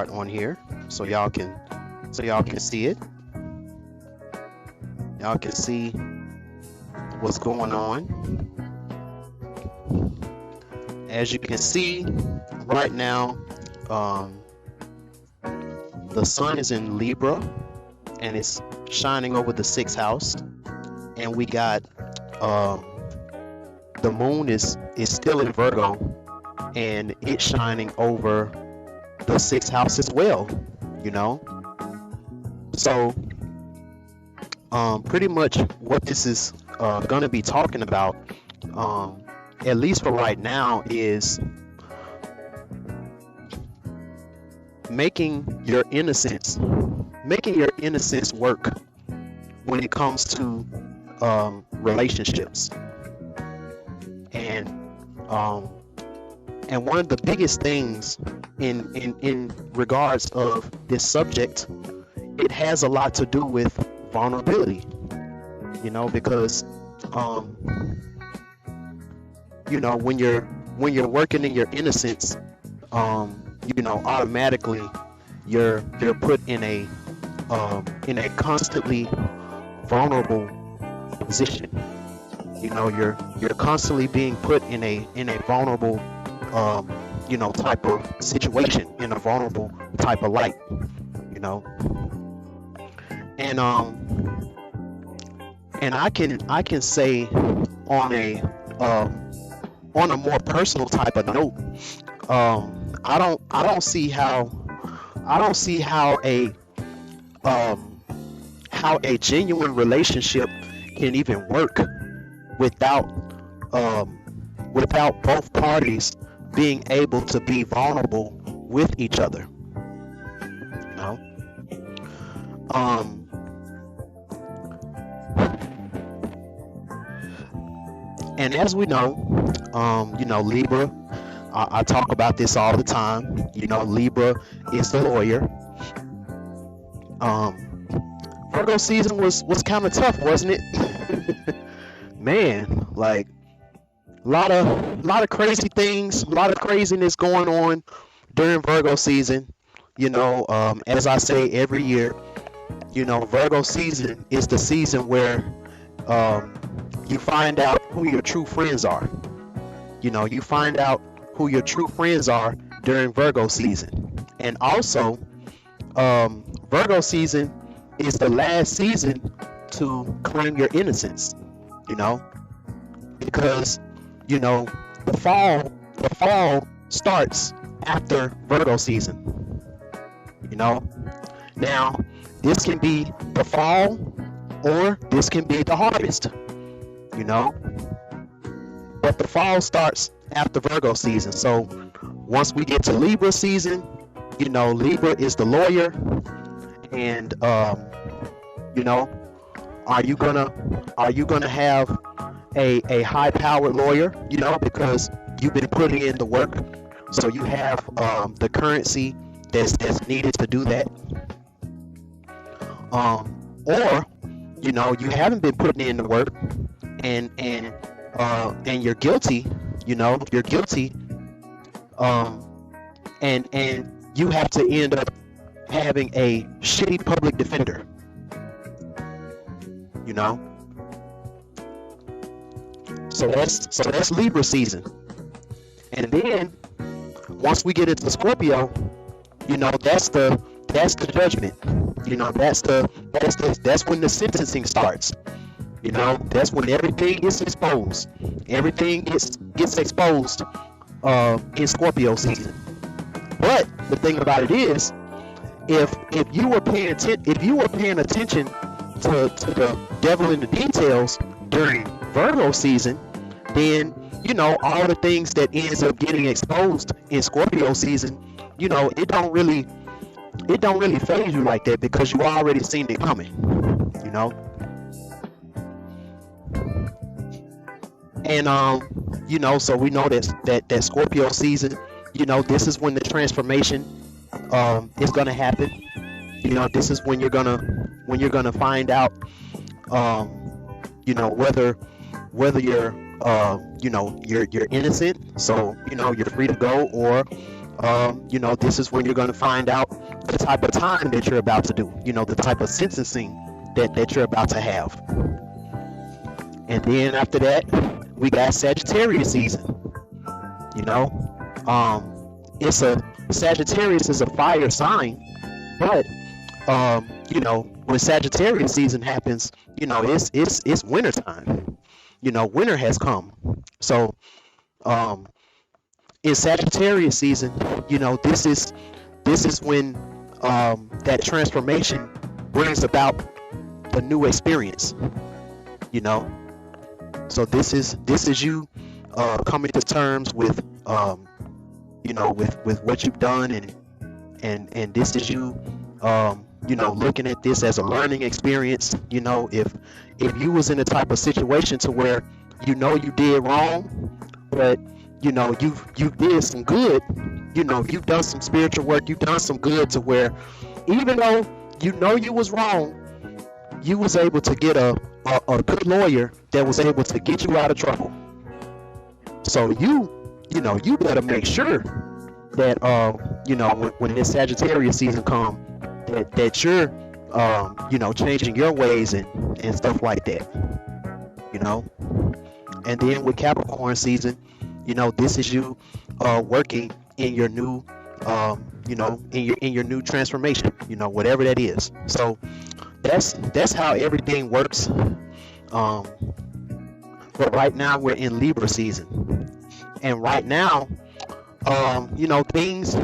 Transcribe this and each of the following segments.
on here so y'all can see it. Y'all can see what's going on. As you can see right now, the sun is in Libra and it's shining over the 6th house, and we got the moon is still in Virgo and it's shining over the 6th house as well, you know. So pretty much what this is going to be talking about, at least for right now, is making your innocence work when it comes to relationships. And one of the biggest things in regards of this subject, it has a lot to do with vulnerability, you know, because you know, when you're working in your innocence, you know, automatically you're put in a constantly vulnerable position. You know, you're constantly being put in a vulnerable you know, type of situation, in a vulnerable type of light, you know. And I can say on a more personal type of note, I don't see how a genuine relationship can even work without both parties being able to be vulnerable with each other, you know. And as we know, you know, Libra, I talk about this all the time. You know, Libra is the lawyer. Virgo season was kind of tough, wasn't it? Man, like a lot of crazy things, a lot of craziness going on during Virgo season. You know, as I say every year, you know, Virgo season is the season where you find out who your true friends are. You know, you find out who your true friends are during Virgo season. And also, Virgo season is the last season to claim your innocence, you know, because, you know, the fall starts after Virgo season, you know. Now, this can be the fall or this can be the harvest, you know, but the fall starts after Virgo season. So once we get to Libra season, you know, Libra is the lawyer, and you know, are you gonna have a high powered lawyer, you know, because you've been putting in the work, so you have the currency that's needed to do that, or you know, you haven't been putting in the work, and you're guilty, you know, you're guilty, and you have to end up having a shitty public defender, you know. So that's Libra season. And then once we get into Scorpio, you know, that's the judgment. You know, that's when the sentencing starts. You know, that's when everything gets exposed. Everything gets exposed in Scorpio season. But the thing about it is, if you were paying attention to the devil in the details during Virgo season, then, you know, all the things that ends up getting exposed in Scorpio season, you know, it don't really phase you like that, because you already seen it coming, you know. And you know, so we know that Scorpio season, you know, this is when the transformation is gonna happen. You know, this is when you're gonna find out, you know, whether you're you know, you're innocent, so, you know, you're free to go, or This is when you're going to find out the type of time that you're about to do, the type of sentencing that you're about to have. And then after that, we got Sagittarius season. Sagittarius is a fire sign, but when Sagittarius season happens, it's winter time. Winter has come. So in Sagittarius season, this is when that transformation brings about the new experience. So this is you coming to terms with with what you've done, and this is you looking at this as a learning experience. If you was in a type of situation to where you did wrong, but you did some good, you've done some spiritual work, you've done some good to where even though you was wrong, you was able to get a good lawyer that was able to get you out of trouble. So you better make sure that when this Sagittarius season come, that you're changing your ways and stuff like that. And then with Capricorn season, this is you working in your new in your new transformation, whatever that is. So that's how everything works. But right now we're in Libra season, and right now things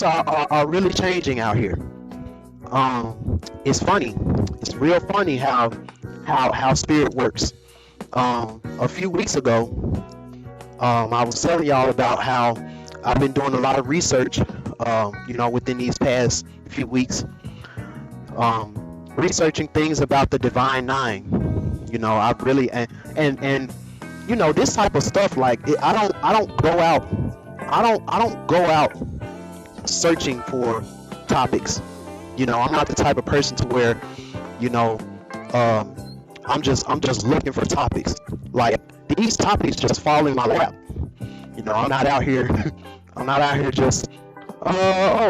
are really changing out here. It's funny. It's real funny how spirit works. A few weeks ago, I was telling y'all about how I've been doing a lot of research, within these past few weeks, researching things about the Divine Nine. I've really and this type of stuff, like I don't go out searching for topics. I'm not the type of person to where I'm just looking for topics. Like, these topics just fall in my lap. I'm not out here just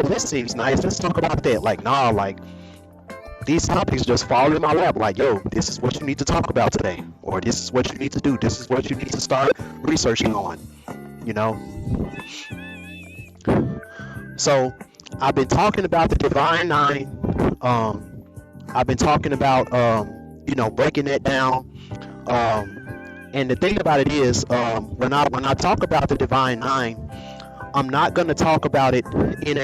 this seems nice, let's talk about that. Like, nah, like these topics just fall in my lap. Like, yo, this is what you need to talk about today, or this is what you need to do, this is what you need to start researching on. So I've been talking about the Divine Nine. I've been talking about breaking that down. And the thing about it is, when I talk about the Divine Nine, I'm not gonna talk about it in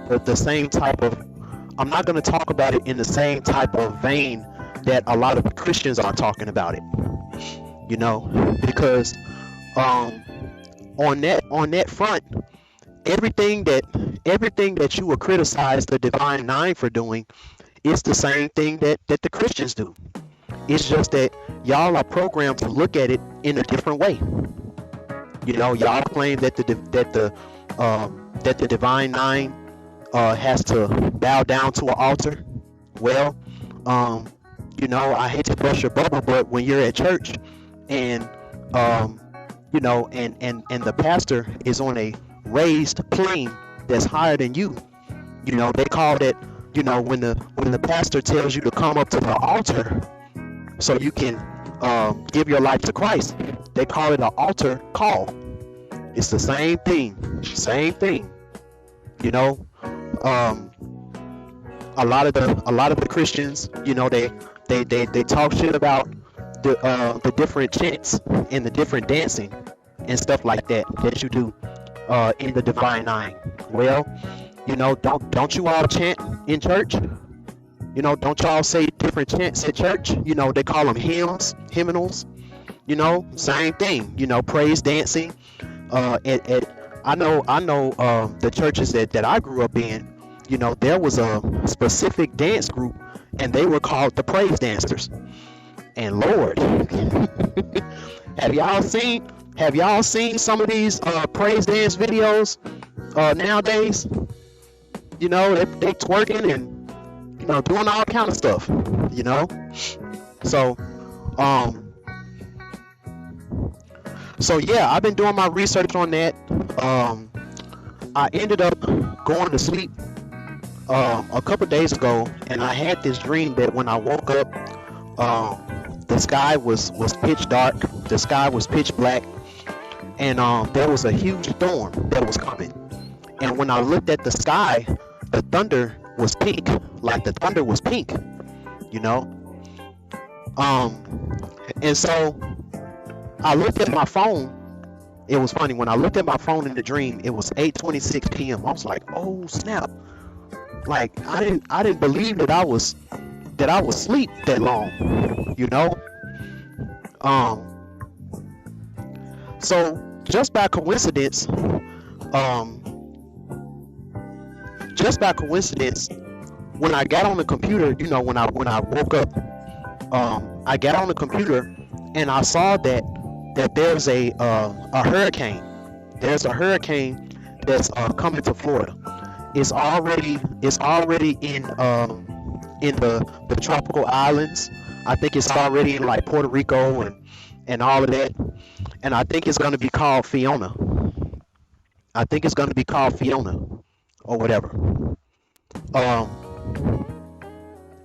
the same type of. I'm not gonna talk about it in the same type of vein that a lot of Christians are talking about it. Because on that front, everything that you would criticize the Divine Nine for doing, it's the same thing that the Christians do. It's just that y'all are programmed to look at it in a different way. Y'all claim that the Divine Nine has to bow down to an altar. Well, I hate to bust your bubble, but when you're at church and and the pastor is on a raised plane that's higher than you, they call that, when the pastor tells you to come up to the altar so you can give your life to Christ, they call it an altar call. It's the same thing. A lot of the Christians, they talk shit about the different chants and the different dancing and stuff like that you do in the Divine Nine. Well, don't you all chant in church? Don't y'all say different chants at church? They call them hymns, hymnals. Same thing. Praise dancing. I know the churches that I grew up in. There was a specific dance group, and they were called the praise dancers. And Lord, have y'all seen some of these praise dance videos nowadays? They twerking and doing all kind of stuff. So So yeah, I've been doing my research on that. I ended up going to sleep a couple days ago, and I had this dream that when I woke up, the sky was pitch dark, the sky was pitch black, and there was a huge storm that was coming. And when I looked at the sky, the thunder was pink, like the thunder was pink, you know. And so I looked at my phone. It was funny, when I looked at my phone in the dream, it was 8:26 p.m. I was like, oh snap. Like I didn't believe that I was asleep that long, you know. So just by coincidence, when I got on the computer, you know, when I woke up, I got on the computer and I saw that there's a hurricane. There's a hurricane that's coming to Florida. It's already in the tropical islands. I think it's already in like Puerto Rico and all of that. And I think it's going to be called Fiona. I think it's going to be called Fiona or whatever.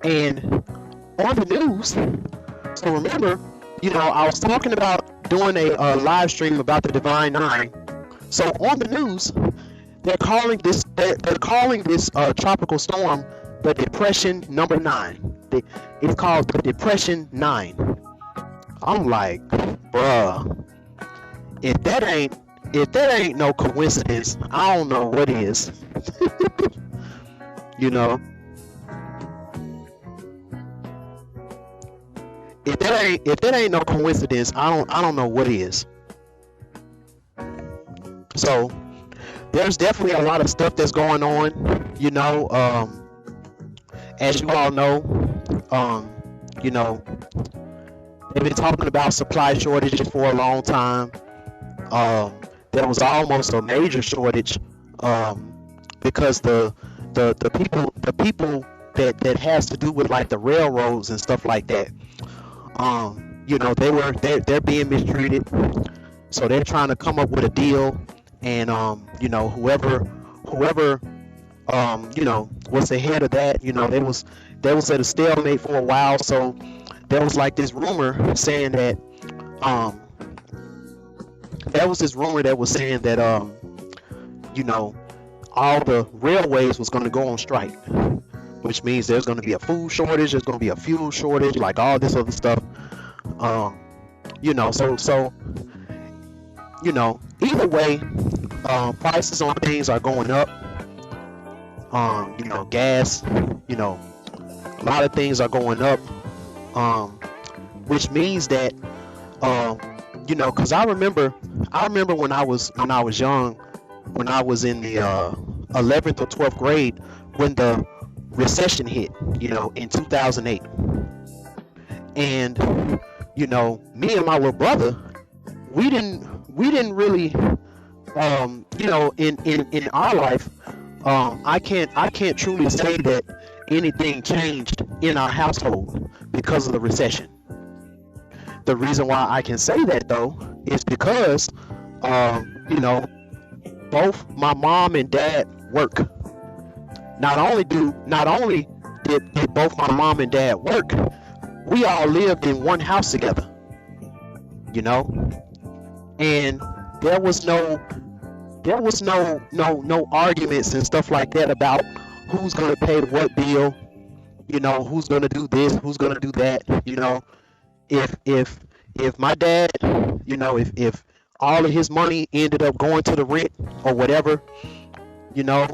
And on the news, so remember, you know, I was talking about doing a live stream about the Divine Nine. So on the news, they're calling this tropical storm the Depression number 9. It's called the Depression 9. I'm like, bruh, if that ain't no coincidence, I don't know what is. You know, if that ain't no coincidence, I don't know what is. So there's definitely a lot of stuff that's going on, you know. As you all know, you know, they've been talking about supply shortages for a long time. There was almost a major shortage because the people that has to do with like the railroads and stuff like that, you know, they're being mistreated. So they're trying to come up with a deal, and you know, whoever you know, was the head of that, you know, they was at a stalemate for a while. So there was like this rumor saying that you know, all the railways was going to go on strike, which means there's going to be a food shortage, there's going to be a fuel shortage, like all this other stuff. You know, so you know, either way, prices on things are going up. You know, gas, you know, a lot of things are going up, which means that you know, because I remember when I was young, when I was in the 11th or 12th grade, when the recession hit, you know, in 2008. And you know, me and my little brother, we didn't really you know, in our life, I can't truly say that anything changed in our household because of the recession. The reason why I can say that though is because you know, both my mom and dad work. Not only did both my mom and dad work, we all lived in one house together, you know, and there was no arguments and stuff like that about who's gonna pay what bill, you know, who's gonna do this, who's gonna do that, you know. If my dad, you know, if all of his money ended up going to the rent or whatever, you know,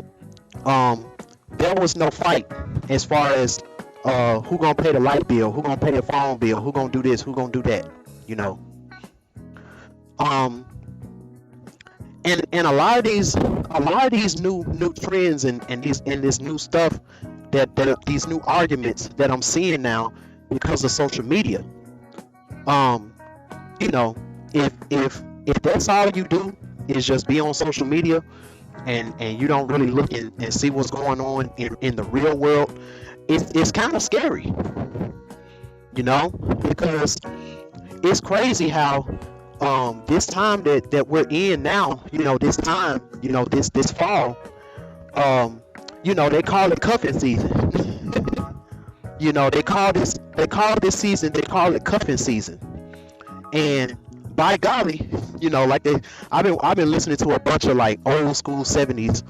there was no fight as far as who gonna pay the light bill, who gonna pay the phone bill, who gonna do this, who gonna do that, you know. And a lot of these new trends and this new stuff that these new arguments that I'm seeing now because of social media. You know, if that's all you do is just be on social media and you don't really look and see what's going on in the real world, it's kind of scary, you know, because it's crazy how this time that we're in now, this time, this fall, they call it cuffing season. They call this season cuffing season. And by golly, I've been listening to a bunch of like old school 70s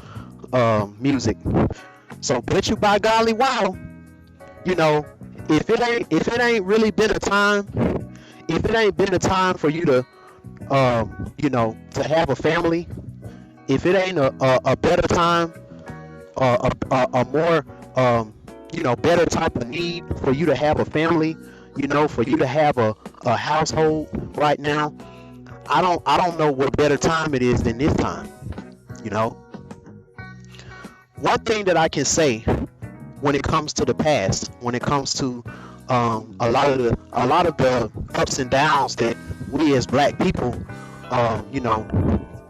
music. So bet you by golly, wow, if it ain't really been a time, if it ain't been a time for you to to have a family, if it ain't a better time, a more better type of need for you to have a family, for you to have a household right now, I don't know what better time it is than this time. One thing that I can say when it comes to the past, when it comes to a lot of the ups and downs that we as black people,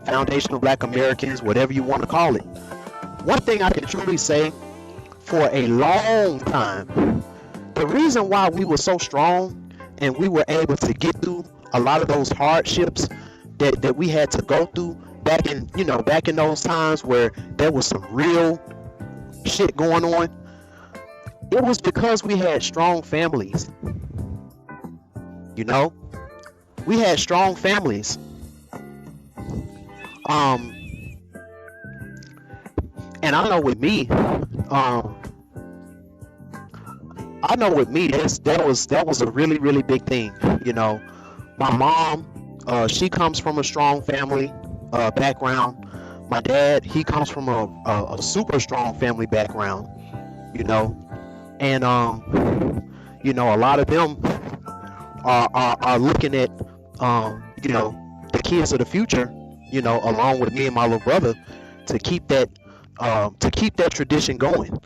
foundational black Americans, whatever you want to call it, one thing I can truly say, for a long time, the reason why we were so strong and we were able to get through a lot of those hardships that we had to go through back in those times where there was some real shit going on, it was because we had strong families. We had strong families. And I know with me, that was a really, really big thing. My mom, she comes from a strong family background. My dad, he comes from a super strong family background. And a lot of them are looking at the kids of the future, along with me and my little brother, to keep that tradition going.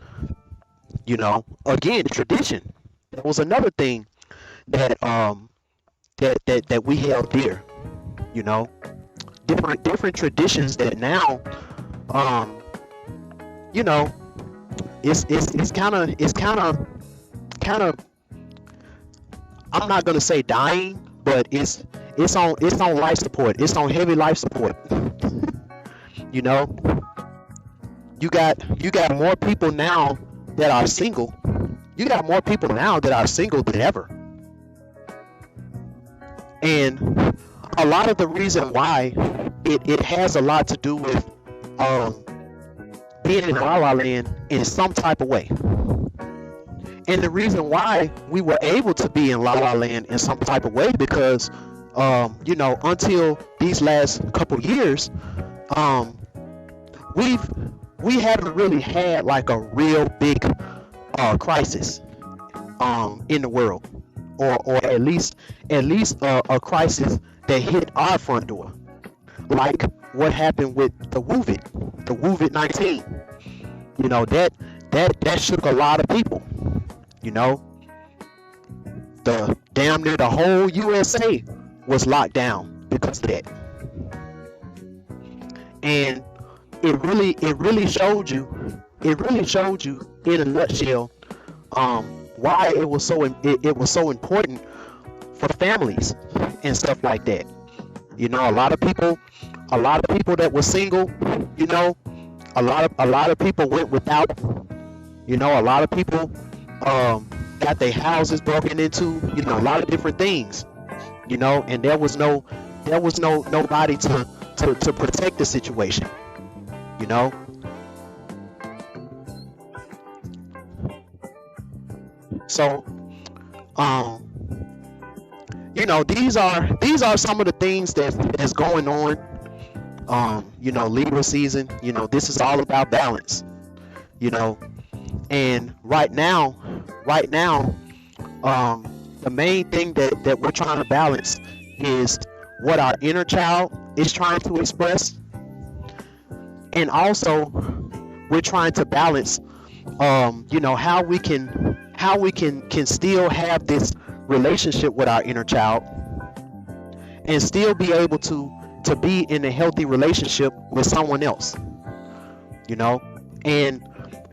Again, tradition. That was another thing that that we held dear. Different traditions that now, it's kind of I'm not gonna say dying, but it's on life support. It's on heavy life support. You got more people now that are single. You got more people now that are single than ever. And a lot of the reason why it has a lot to do with being in La La Land in some type of way. And the reason why we were able to be in La La Land in some type of way, because until these last couple years, we haven't really had like a real big crisis in the world, or at least a crisis that hit our front door, like what happened with the COVID-19. That shook a lot of people. The damn near the whole USA was locked down because of that. And it really showed you in a nutshell why it was so important for families and stuff like that. A lot of people that were single, a lot of people went without. A lot of people got their houses broken into, a lot of different things, and there was nobody to protect the situation, So these are some of the things that's going on. Libra season, this is all about balance, and right now, the main thing that we're trying to balance is what our inner child is trying to express, and also we're trying to balance how we can still have this relationship with our inner child and still be able to be in a healthy relationship with someone else. And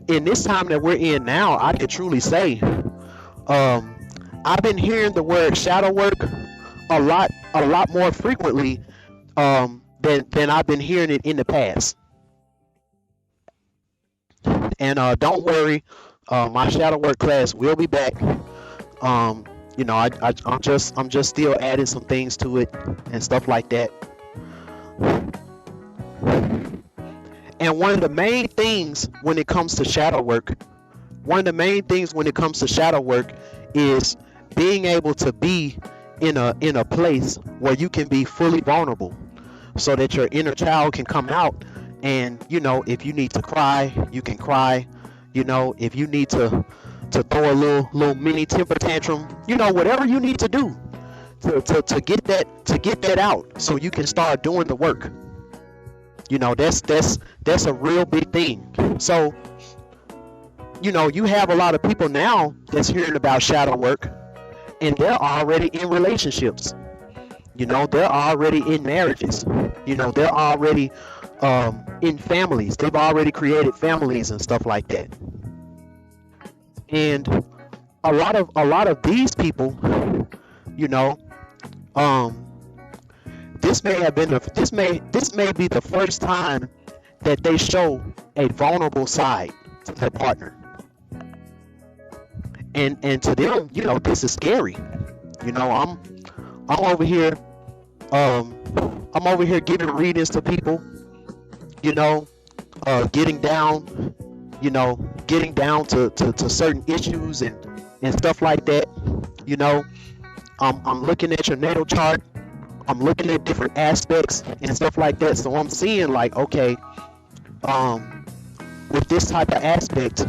in this time that we're in now, I can truly say I've been hearing the word shadow work a lot more frequently than I've been hearing it in the past. And don't worry, my shadow work class will be back. I'm just still adding some things to it and stuff like that. And one of the main things when it comes to shadow work, is being able to be in a place where you can be fully vulnerable, so that your inner child can come out. And if you need to cry, you can cry. If you need to throw a little mini temper tantrum, whatever you need to do to get that out, so you can start doing the work. That's a real big thing. So you have a lot of people now that's hearing about shadow work, and they're already in relationships. They're already in marriages. They're already in families. They've already created families and stuff like that. And a lot of these people, this may be the first time that they show a vulnerable side to their partner. And to them, this is scary. I'm over here giving readings to people, getting down to certain issues and stuff like that. I'm looking at your natal chart. I'm looking at different aspects and stuff like that. So I'm seeing like, okay, with this type of aspect,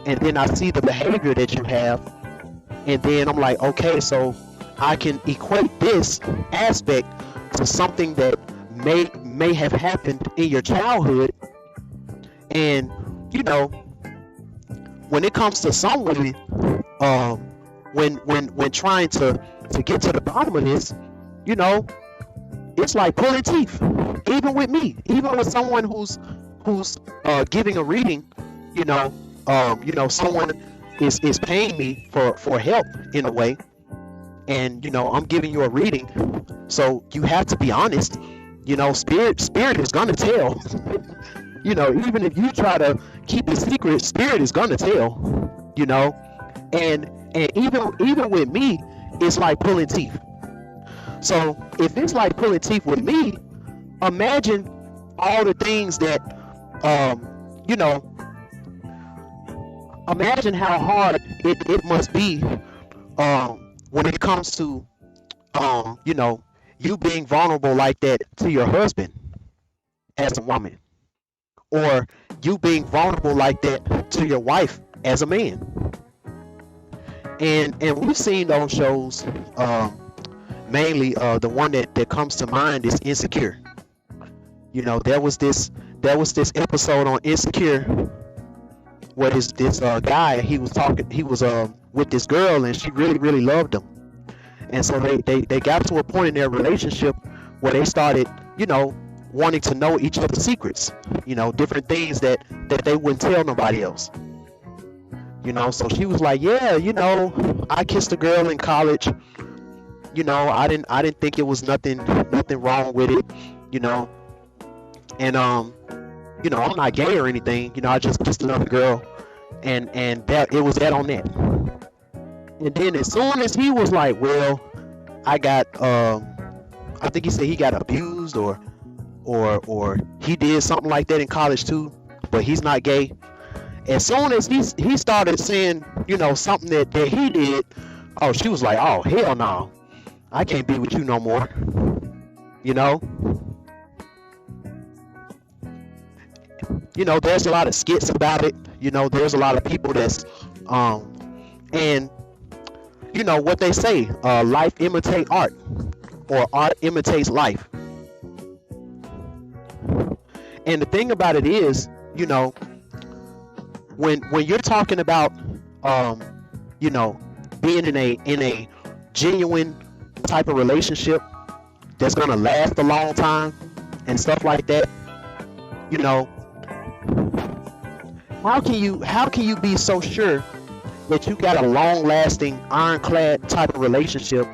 and then I see the behavior that you have, and then I'm like, okay, so I can equate this aspect to something that may have happened in your childhood. And when it comes to some women, when trying to get to the bottom of this, it's like pulling teeth. Even with me, even with someone who's giving a reading, someone is paying me for help in a way, and I'm giving you a reading, so you have to be honest. Spirit is gonna tell. Even if you try to keep it secret, spirit is gonna tell. And even with me, it's like pulling teeth. So if it's like pulling teeth with me, imagine all the things that imagine how hard it must be when it comes to you being vulnerable like that to your husband as a woman, or you being vulnerable like that to your wife as a man. And we've seen those shows, mainly the one that comes to mind is Insecure. There was this episode on Insecure where this guy, he was with this girl, and she really loved him. And so they got to a point in their relationship where they started, wanting to know each other's secrets, different things that they wouldn't tell nobody else. So she was like, yeah, I kissed a girl in college. I didn't think it was nothing wrong with it, and I'm not gay or anything, I just kissed another girl, and that it was that on that. And then as soon as he was like, well, I got I think he said he got abused or he did something like that in college too, but he's not gay. As soon as he started saying, something that he did, oh, she was like, oh, hell no, I can't be with you no more. There's a lot of skits about it. There's a lot of people that's and what they say, life imitates art, or art imitates life. And the thing about it is, when you're talking about being in a genuine type of relationship that's gonna last a long time and stuff like that, how can you be so sure that you got a long-lasting, ironclad type of relationship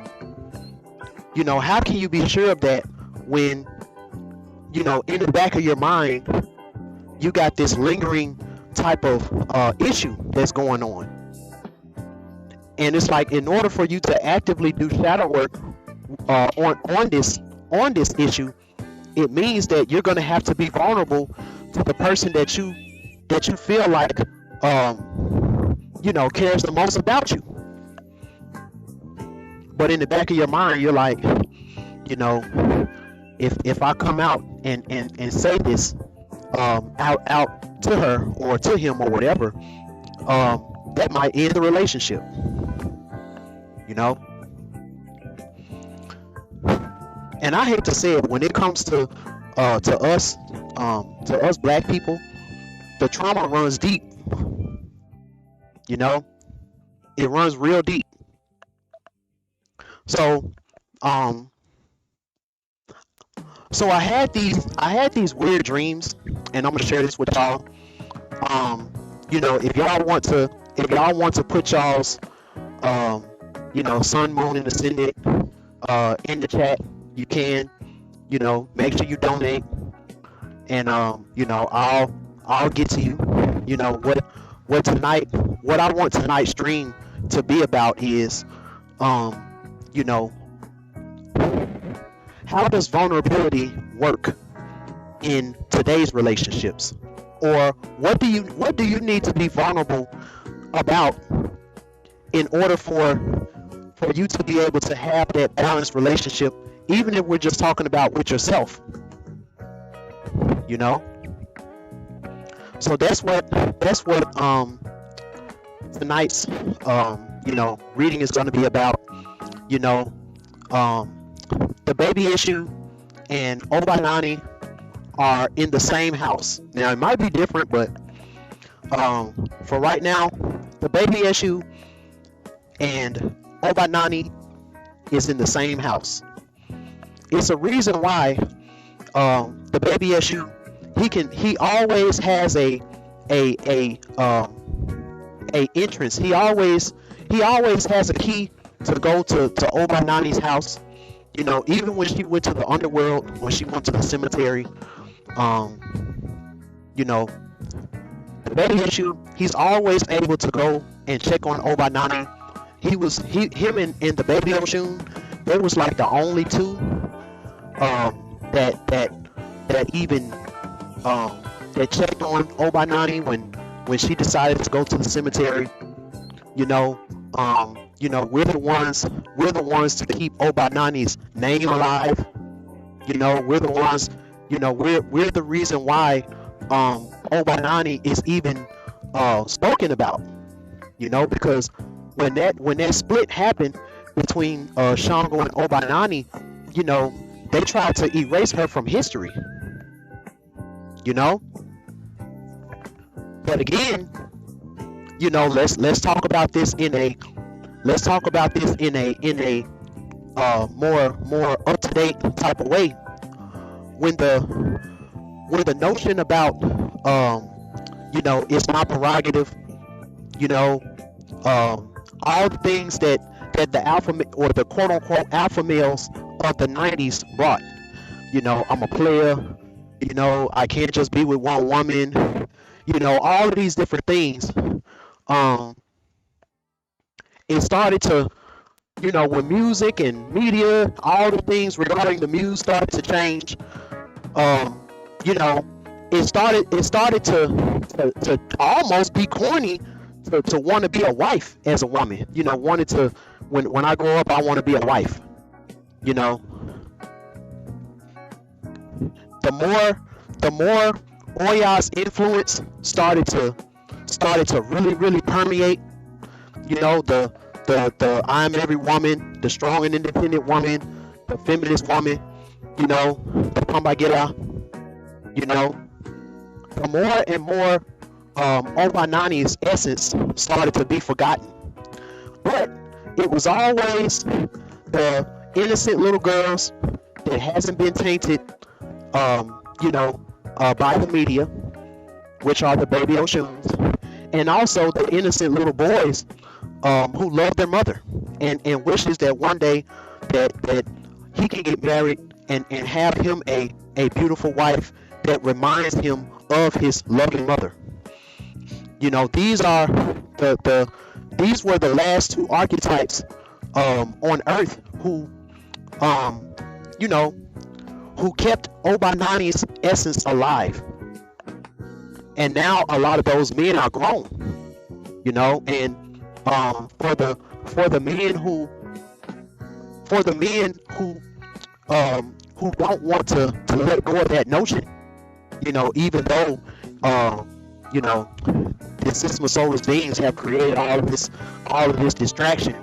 How can you be sure of that when, in the back of your mind, you got this lingering type of issue that's going on? And it's like, in order for you to actively do shadow work on this issue, it means that you're going to have to be vulnerable to the person that you feel like cares the most about you. But in the back of your mind, you're like, if I come out and say this out to her or to him or whatever, that might end the relationship. And I hate to say it, when it comes to us black people, the trauma runs deep. It runs real deep. So I had these weird dreams, and I'm gonna share this with y'all. If y'all want to put y'all's sun, moon, and ascendant in the chat, you can. Make sure you donate, and I'll get to you. What I want tonight's stream to be about is how does vulnerability work in today's relationships? Or what do you need to be vulnerable about in order for you to be able to have that balanced relationship, even if we're just talking about with yourself? So that's what tonight's reading is going to be about. The baby issue and Obanani are in the same house. Now, it might be different, but for right now, the baby issue and Obanani is in the same house. It's a reason why the baby issue, he always has a entrance. He always has a key to go to Obanani's house. Even when she went to the underworld, when she went to the cemetery, the baby issue, he's always able to go and check on Obanani. Him and the baby Oshun, they was like the only two that even that checked on Obanani when she decided to go to the cemetery. We're the ones to keep Obanani's name alive. We're the ones, we're the reason why Obanani is even spoken about. Because when that split happened between Shango and Obanani, they tried to erase her from history. But again, let's talk about this in a more up-to-date type of way. When the notion about it's my prerogative, all the things that the alpha or the quote-unquote alpha males of the 90s brought, I'm a player, I can't just be with one woman, all of these different things. It started to, when music and media, all the things regarding the muse started to change. It started to almost be corny to want to be a wife as a woman. Wanted to, when I grow up, I want to be a wife. The more Oya's influence started to really permeate. The I'm every woman, the strong and independent woman, the feminist woman, the Pambagera, the more and more Obanani's essence started to be forgotten. But it was always the innocent little girls that hasn't been tainted, by the media, which are the baby Oshuns, and also the innocent little boys who love their mother and wishes that one day that he can get married and have him a beautiful wife that reminds him of his loving mother. You know, these are these were the last two archetypes on Earth who you know, who kept Obanani's essence alive. And now a lot of those men are grown, you know, and for the men who don't want to let go of that notion, you know, even though you know, the system of soulless beings have created all of this distraction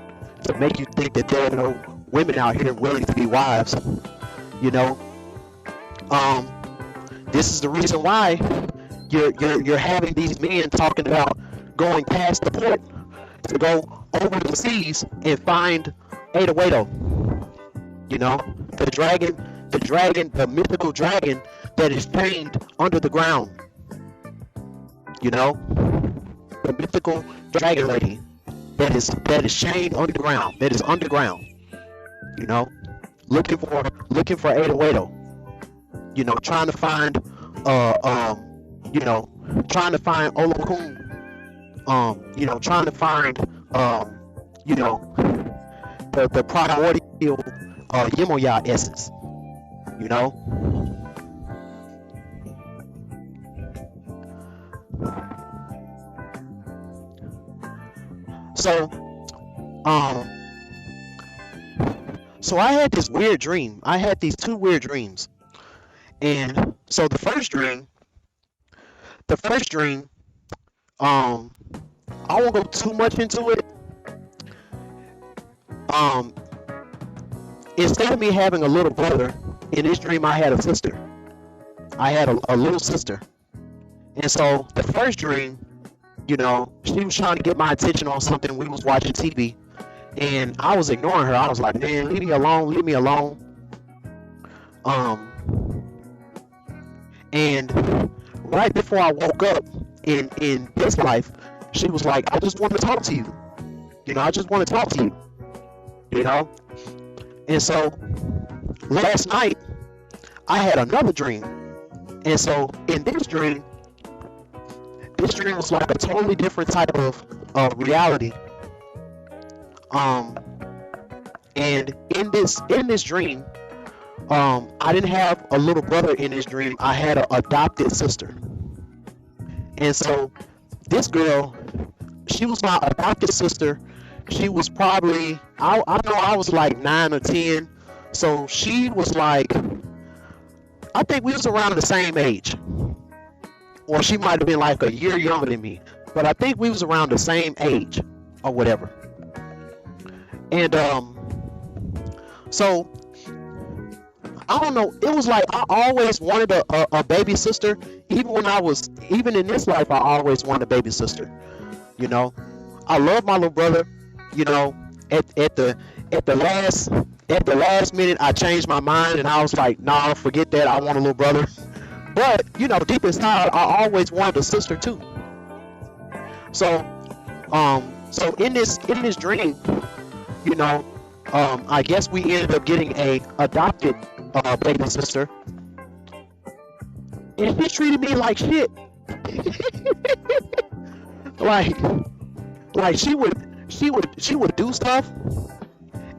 to make you think that there are no women out here willing to be wives, you know. This is the reason why you're having these men talking about going past the port to go over the seas and find Ada. You know, the mythical dragon that is chained under the ground. You know, the mythical dragon lady that is chained underground, that is underground. You know, looking for Ada. You know, trying to find you know, trying to find Olokun. You know, trying to find you know, the primordial Yemoya essence. You know. So I had this weird dream. I had these two weird dreams. And so the first dream, I won't go too much into it. Instead of me having a little brother, in this dream I had a sister. I had a little sister. And so the first dream, you know, she was trying to get my attention on something. We was watching TV, and I was ignoring her. I was like, man, leave me alone, leave me alone. And right before I woke up in this life, she was like, I just want to talk to you. You know, I just want to talk to you. You know? And so last night, I had another dream. And so in this dream was like a totally different type of reality. And in this dream, I didn't have a little brother in this dream. I had an adopted sister. And so this girl, she was my adopted sister. She was probably, I know I was like 9 or 10. So she was like, I think we was around the same age. Or she might have been like a year younger than me. But I think we was around the same age or whatever. And so I don't know, it was like I always wanted a baby sister. Even in this life, I always wanted a baby sister. You know, I love my little brother. You know, at the last minute, I changed my mind and I was like, nah, forget that. I want a little brother. But you know, deep inside, I always wanted a sister too. So in this dream, you know, I guess we ended up getting a adopted baby sister, and she treated me like shit. like she would do stuff,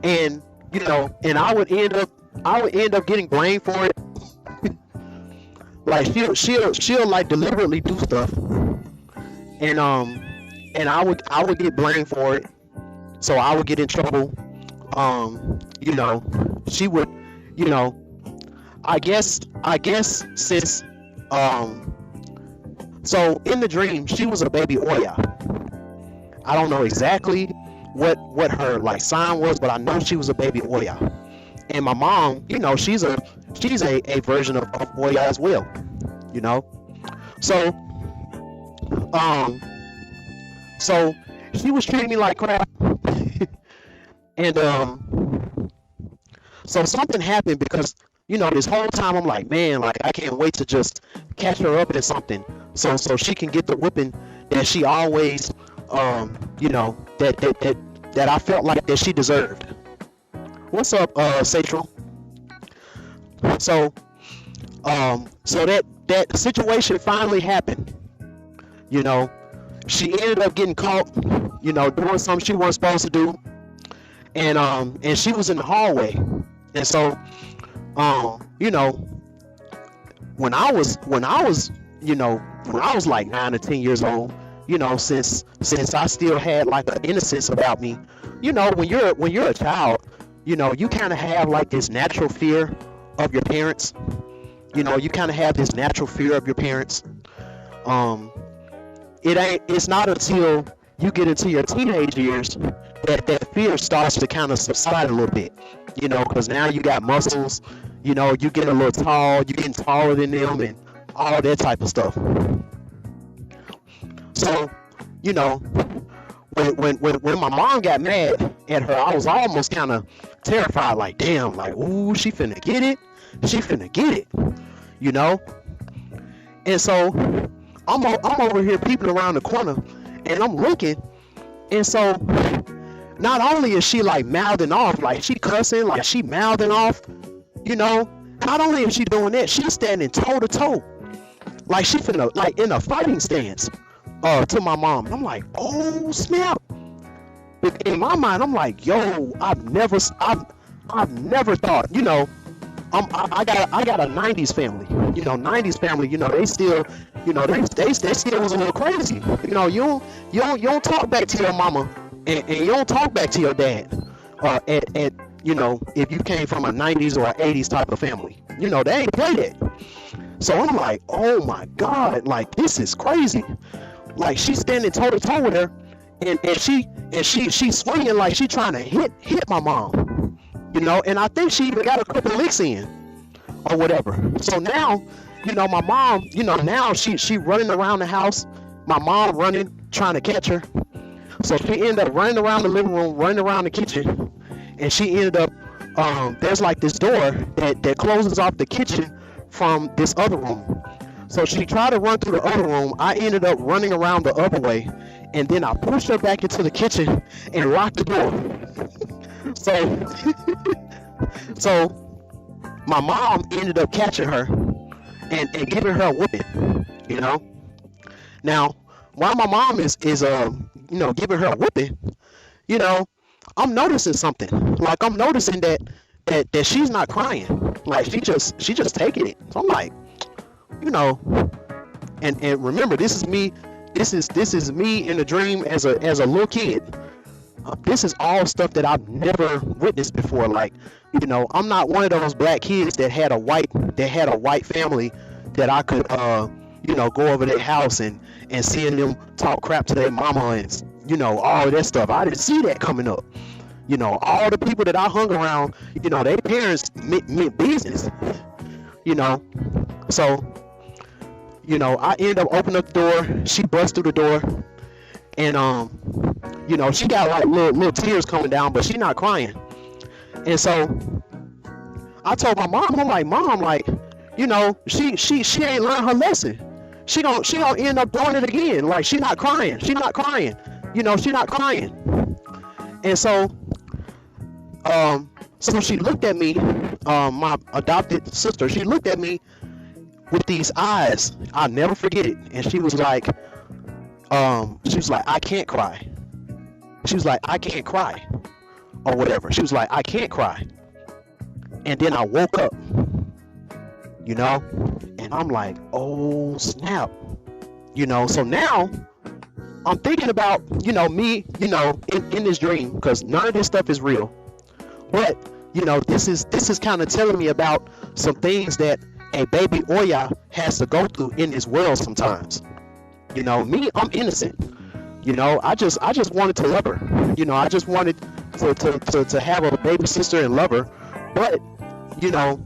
and you know, and I would end up getting blamed for it. Like she'll like deliberately do stuff, and I would get blamed for it, so I would get in trouble. You know, she would, you know, I guess since so in the dream she was a baby Oya. I don't know exactly what her like sign was, but I know she was a baby Oya. And my mom, you know, she's a version of Oya as well, you know. So so she was treating me like crap. And so something happened, because you know, this whole time I'm like, man, like I can't wait to just catch her up in something, so she can get the whipping that she always you know, that I felt like that she deserved. What's up, Satchel? So so that situation finally happened. You know, she ended up getting caught, you know, doing something she wasn't supposed to do, and she was in the hallway. And so you know, when I was you know, when I was like 9 or 10 years old, you know, since I still had like an innocence about me, you know, when you're a child, you know, you kind of have like this natural fear of your parents. You know, you kind of have this natural fear of your parents. It's not until you get into your teenage years that fear starts to kind of subside a little bit. You know, because now you got muscles. You know, you get a little tall. You're getting taller than them, and all that type of stuff. So, you know, when my mom got mad at her, I was almost kind of terrified. Like, damn, like, ooh, she finna get it. She finna get it. You know. And so I'm over here peeping around the corner, and I'm looking, and so not only is she like mouthing off, like she cussing, like she mouthing off, you know, not only is she doing that, she's standing toe to toe, like she finna, like in a fighting stance, to my mom. I'm like, oh snap! But in my mind, I'm like, yo, I've never thought, you know. I got a 90s family, you know, 90s family, you know, they still, you know, they still was a little crazy. You know, you don't talk back to your mama, and you don't talk back to your dad, at you know, if you came from a 90s or an 80s type of family, you know, they ain't play that. So I'm like, oh my God, like this is crazy. Like she's standing toe to toe with her, and she's swinging like she trying to hit my mom. You know, and I think she even got a couple licks in or whatever. So now, you know, my mom, you know, now she running around the house. My mom running, trying to catch her. So she ended up running around the living room, running around the kitchen, and she ended up, there's like this door that closes off the kitchen from this other room. So she tried to run through the other room. I ended up running around the other way, and then I pushed her back into the kitchen and locked the door. So my mom ended up catching her and giving her a whipping, you know. Now, while my mom is you know, giving her a whipping, you know, I'm noticing something. Like I'm noticing that she's not crying. Like she just taking it. So I'm like, you know, and remember, this is me in a dream as a little kid. This is all stuff that I've never witnessed before. Like, you know, I'm not one of those black kids that had a white family that I could, you know, go over their house and seeing them talk crap to their mama and, you know, all of that stuff. I didn't see that coming up. You know, all the people that I hung around, you know, their parents meant business. You know, so, you know, I end up opening up the door. She busts through the door, and you know, she got like little tears coming down, but she's not crying. And so I told my mom, I'm like, Mom, like, you know, she ain't learned her lesson. She gonna end up doing it again. Like she's not crying. You know, she's not crying. And so so she looked at me, my adopted sister, she looked at me with these eyes. I'll never forget it. And she was like, I can't cry. She was like, I can't cry, or whatever. She was like, I can't cry. And then I woke up, you know, and I'm like, oh snap, you know. So now I'm thinking about, you know, me, you know, in this dream, because none of this stuff is real. But, you know, this is kind of telling me about some things that a baby Oya has to go through in this world sometimes. You know, me, I'm innocent. You know, I just wanted to love her. You know, I just wanted to have a baby sister and love her. But, you know,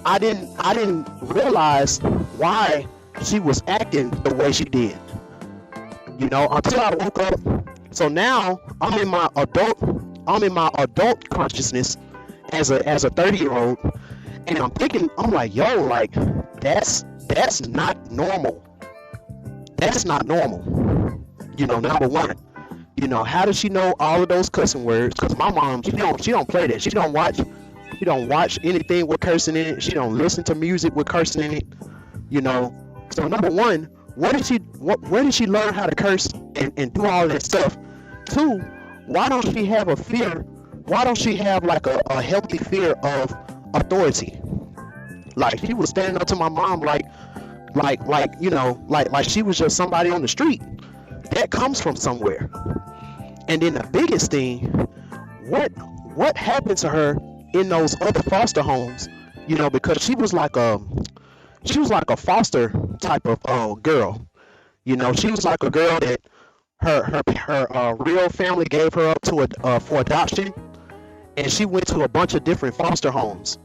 I didn't realize why she was acting the way she did. You know, until I woke up. So now I'm in my adult consciousness as a 30-year-old, and I'm thinking, I'm like, yo, like that's not normal. That's not normal. You know, number one, you know, how does she know all of those cussing words? Because my mom, she don't play that. She don't watch She don't watch anything with cursing in it. She don't listen to music with cursing in it. You know. So number one, where did she learn how to curse and do all that stuff? Two, why don't she have a fear? Why don't she have like a healthy fear of authority? Like she was standing up to my mom like you know, like she was just somebody on the street. That comes from somewhere. And then the biggest thing, what happened to her in those other foster homes? You know, because she was like a foster type of girl. You know, she was like a girl that her real family gave her up to for adoption, and she went to a bunch of different foster homes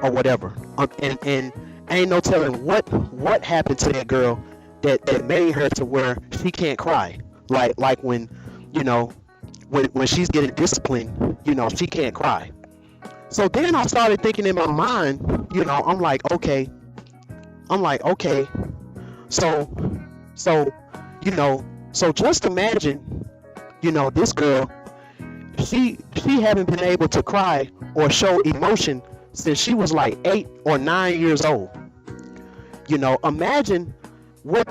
or whatever. And ain't no telling what happened to that girl that made her to where she can't cry. Like when, you know, when she's getting disciplined, you know, she can't cry. So then I started thinking in my mind, you know, I'm like, okay. So, you know, so just imagine, you know, this girl, she haven't been able to cry or show emotion since she was like 8 or 9 years old. You know, imagine what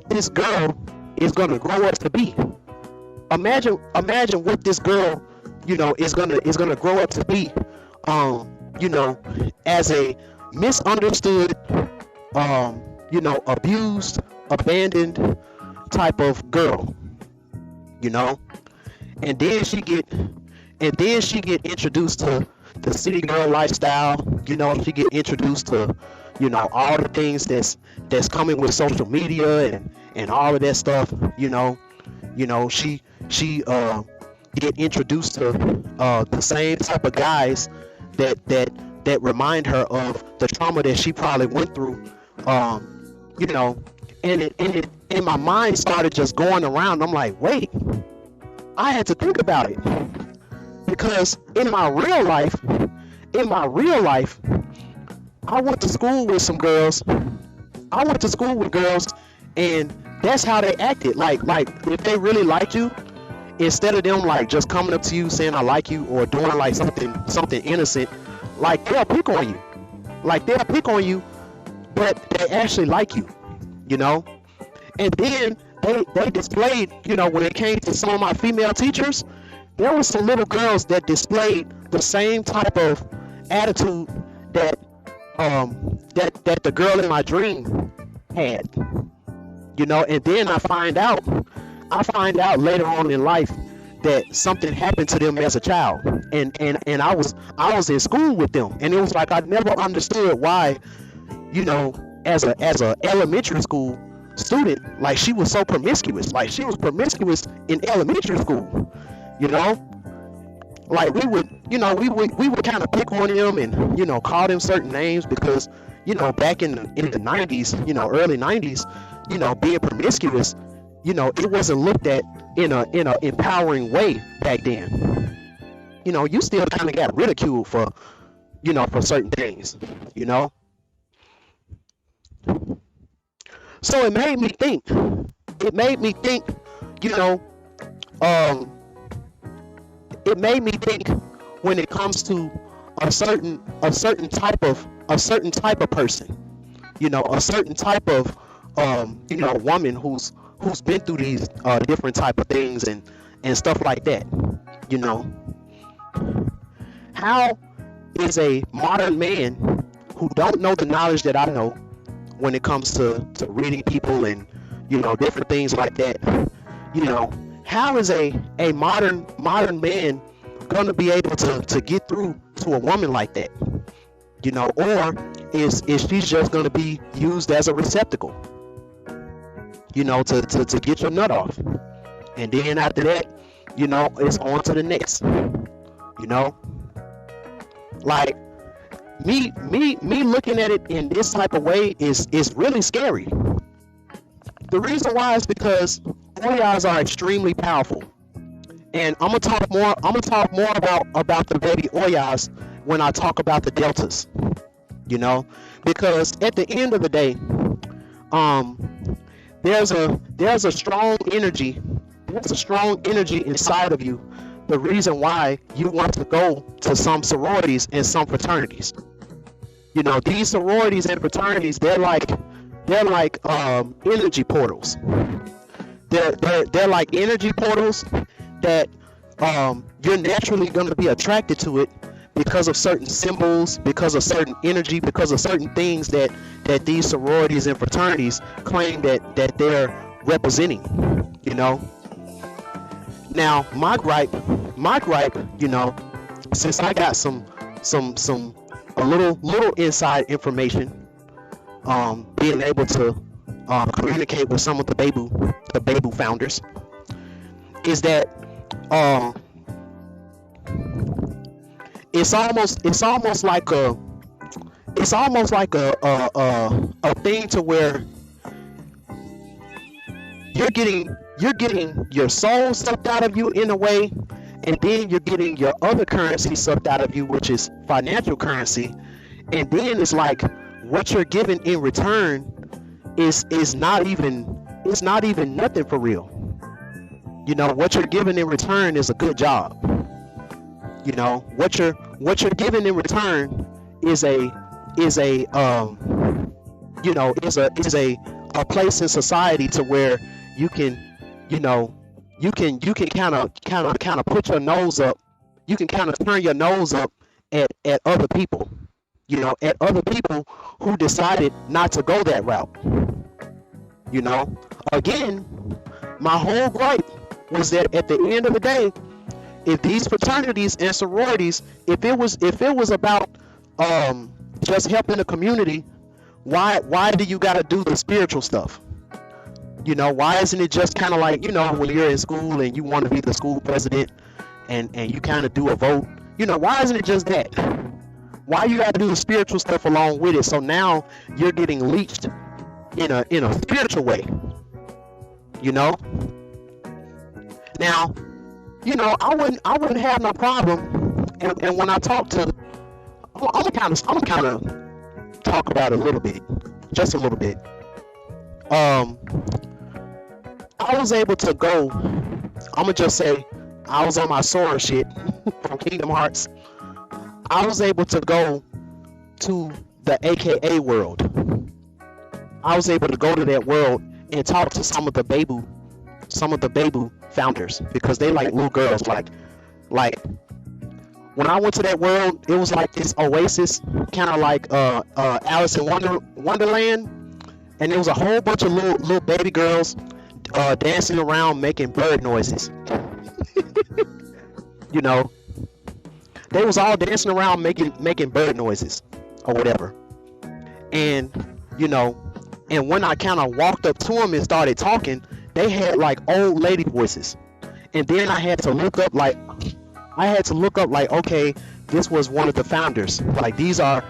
this girl is gonna grow up to be. Imagine what this girl, you know, is gonna grow up to be. You know, as a misunderstood, you know, abused, abandoned type of girl. You know, and then she get introduced to the city girl lifestyle. You know, she get introduced to, you know, all the things that's coming with social media and all of that stuff. You know, she get introduced to the same type of guys that remind her of the trauma that she probably went through. You know, and my mind started just going around. I'm like, wait, I had to think about it, because in my real life, I went to school with some girls. I went to school with girls, and that's how they acted. Like if they really liked you, instead of them like just coming up to you saying I like you or doing like something innocent, like they'll pick on you. Like they'll pick on you, but they actually like you, you know? And then they displayed, you know, when it came to some of my female teachers, there were some little girls that displayed the same type of attitude that the girl in my dream had. You know, and then I find out later on in life that something happened to them as a child, and I was in school with them, and it was like I never understood why, you know, as a elementary school student, like she was so promiscuous. Like she was promiscuous in elementary school, you know. Like we would kind of pick on them and, you know, call them certain names because, you know, back in the 90s, you know, early 90s, you know, being promiscuous, you know, it wasn't looked at in a empowering way back then. You know, you still kind of got ridiculed for, you know, for certain things, you know. So it made me think, you know, it made me think when it comes to a certain type of person, you know, a certain type of you know, woman who's been through these different type of things and stuff like that. You know, how is a modern man who don't know the knowledge that I know when it comes to reading people and, you know, different things like that, you know, how is a modern man gonna be able to get through to a woman like that? You know, or is she just gonna be used as a receptacle, you know, to get your nut off, and then after that, you know, it's on to the next. You know, like me looking at it in this type of way is really scary. The reason why is because Oyas are extremely powerful, and I'm gonna talk more about the baby Oyas when I talk about the deltas. You know, because at the end of the day, there's a strong energy inside of you the reason why you want to go to some sororities and some fraternities. You know, these sororities and fraternities, they're like energy portals. They're like energy portals that you're naturally going to be attracted to it because of certain symbols, because of certain energy, because of certain things that these sororities and fraternities claim that they're representing. You know. Now my gripe, you know, since I got a little inside information, being able to communicate with some of the Bamboo founders, is that it's almost like a thing to where you're getting your soul sucked out of you in a way, and then you're getting your other currency sucked out of you, which is financial currency, and then it's like what you're giving in return is not even nothing for real. You know, what you're giving in return is a good job. You know, what you're giving in return is a place in society to where you can, you know, you can kind of put your nose up. You can kind of turn your nose up at other people, you know, at other people who decided not to go that route. You know, again, my whole gripe was that at the end of the day, if these fraternities and sororities, if it was about just helping the community, why do you got to do the spiritual stuff? You know, why isn't it just kind of like, you know, when you're in school and you want to be the school president and you kind of do a vote? You know, why isn't it just that? Why you got to do the spiritual stuff along with it? So now you're getting leached in a spiritual way. You know. Now, you know, I wouldn't have no problem. And when I talk to, I'm kind of talk about it a little bit, just a little bit. I was able to go, I'm gonna just say, I was on my Sora shit from Kingdom Hearts. I was able to go to the AKA world. I was able to go to that world and talk to some of the Bamboo founders, because they like little girls. Like when I went to that world, it was like this oasis, kind of like Alice in Wonderland, and there was a whole bunch of little baby girls dancing around making bird noises. You know, they was all dancing around making bird noises or whatever. And you know, and when I kind of walked up to them and started talking, they had like old lady voices. And then I had to look up like, okay, this was one of the founders. Like these are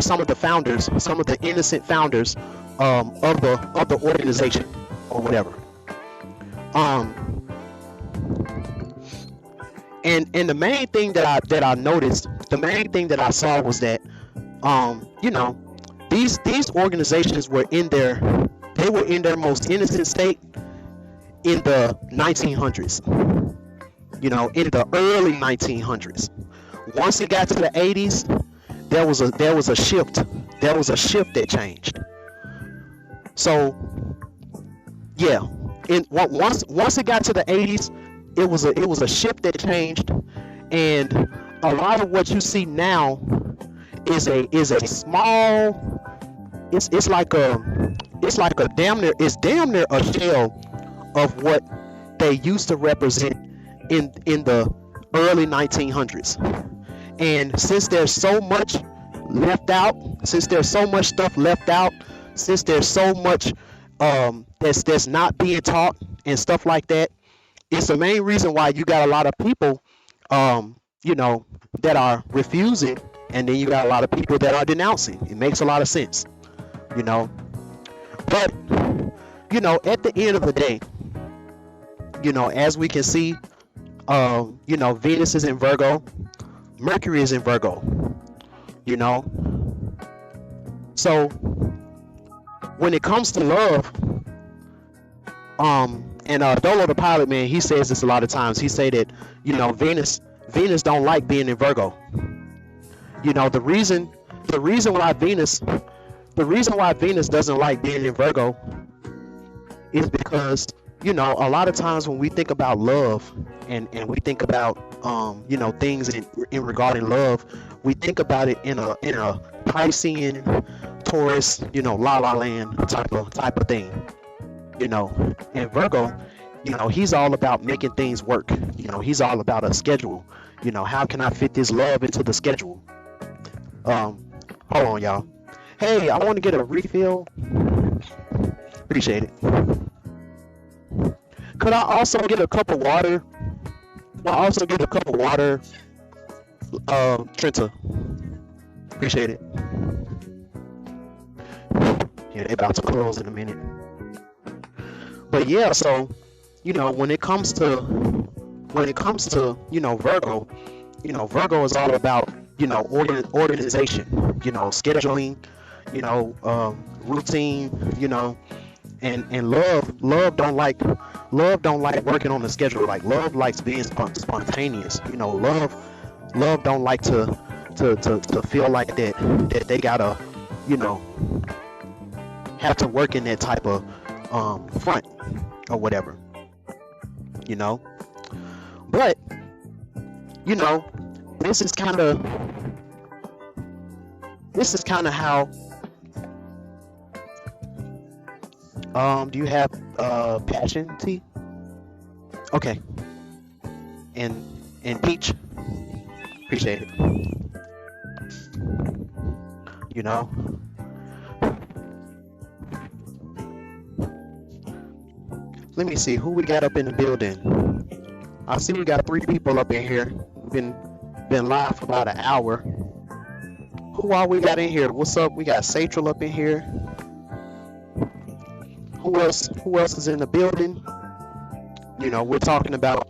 some of the founders, some of the innocent founders of the organization or whatever. And the main thing that I noticed, the main thing that I saw was that you know, these organizations were in their most innocent state in the 1900s. You know, in the early 1900s. Once it got to the 80s, there was a shift. There was a shift that changed. So yeah, once it got to the 80s, it was a shift that changed, and a lot of what you see now is a small. It's like a damn near a shell of what they used to represent in the early 1900s. And since there's so much left out, since there's so much stuff left out, since there's so much that's not being taught and stuff like that, it's the main reason why you got a lot of people you know, that are refusing, and then you got a lot of people that are denouncing. It makes a lot of sense, you know. But you know, at the end of the day, you know, as we can see, you know, Venus is in Virgo, Mercury is in Virgo, you know. So when it comes to love, And Dolo the Pilot, man, he says this a lot of times. He say that, Venus don't like being in Virgo. The reason why Venus doesn't like being in Virgo is because, a lot of times when we think about love, and we think about things in regarding love, we think about it in a Piscean, Taurus, la la land type of thing. And Virgo, he's all about making things work. He's all about a schedule. How can I fit this love into the schedule? Hold on, y'all. Hey, I want to get a refill. Appreciate it. Could I also get a cup of water? Trenta. Appreciate it. Yeah, they're about to close in a minute. But yeah, so when it comes to Virgo, Virgo is all about organization, scheduling, routine, and love don't like working on the schedule. Like, love likes being spontaneous. Love don't like to feel like that they gotta have to work in that type of front or whatever. But this is kind of how do you have passion tea? Okay. And peach, appreciate it. Let me see who we got up in the building. I see we got 3 people up in here. Been live for about an hour. Who all we got in here? What's up? We got Satchel up in here. Who else is in the building? We're talking about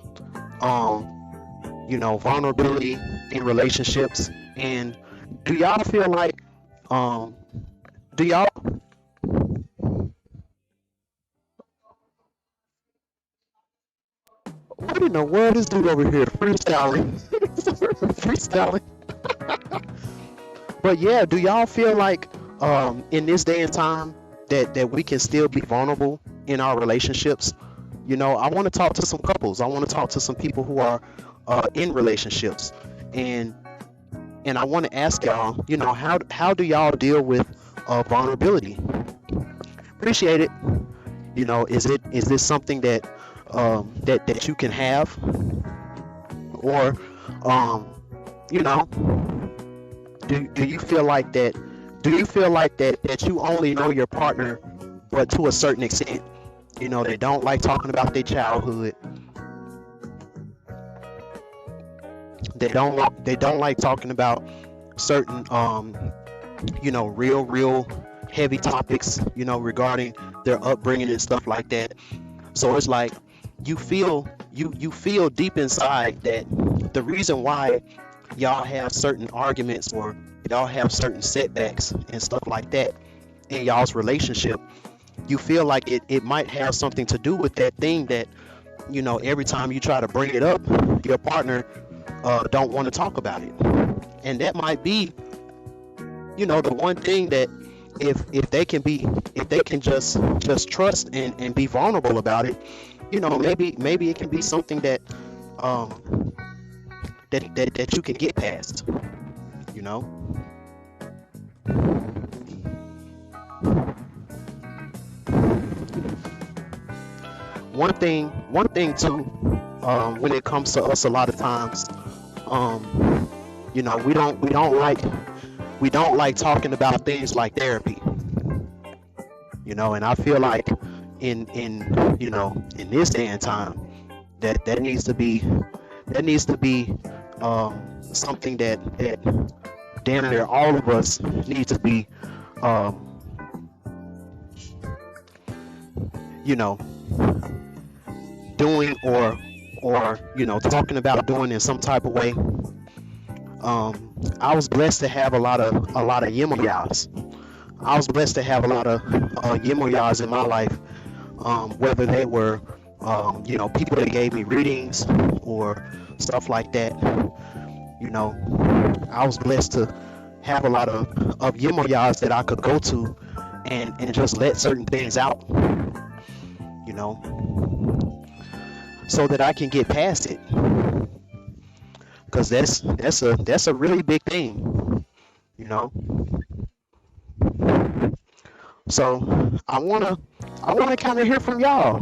vulnerability in relationships. And do y'all feel like what in the world is dude over here freestyling? Freestyling. But yeah, do y'all feel like in this day and time that we can still be vulnerable in our relationships? I want to talk to some couples. I want to talk to some people who are in relationships, and I want to ask y'all, how do y'all deal with vulnerability? Appreciate it. Is this something that you can have, or do you feel like that? Do you feel like that you only know your partner, but to a certain extent? They don't like talking about their childhood. They don't like talking about certain real heavy topics, regarding their upbringing and stuff like that. So it's like you feel deep inside that the reason why y'all have certain arguments or y'all have certain setbacks and stuff like that in y'all's relationship, you feel like it might have something to do with that thing that every time you try to bring it up, your partner don't want to talk about it. And that might be the one thing that if they can just trust and be vulnerable about it, maybe it can be something that that you can get past. One thing too, when it comes to us, a lot of times, we don't like talking about things like therapy. And I feel like in this day and time that needs to be something that damn near all of us need to be doing or talking about doing in some type of way. I was blessed to have a lot of yemoyas. I was blessed to have a lot of yemoyas in my life. whether they were, people that gave me readings or stuff like that. I was blessed to have a lot of Yemoyas that I could go to and just let certain things out, so that I can get past it. Because that's a really big thing, So I wanna kind of hear from y'all.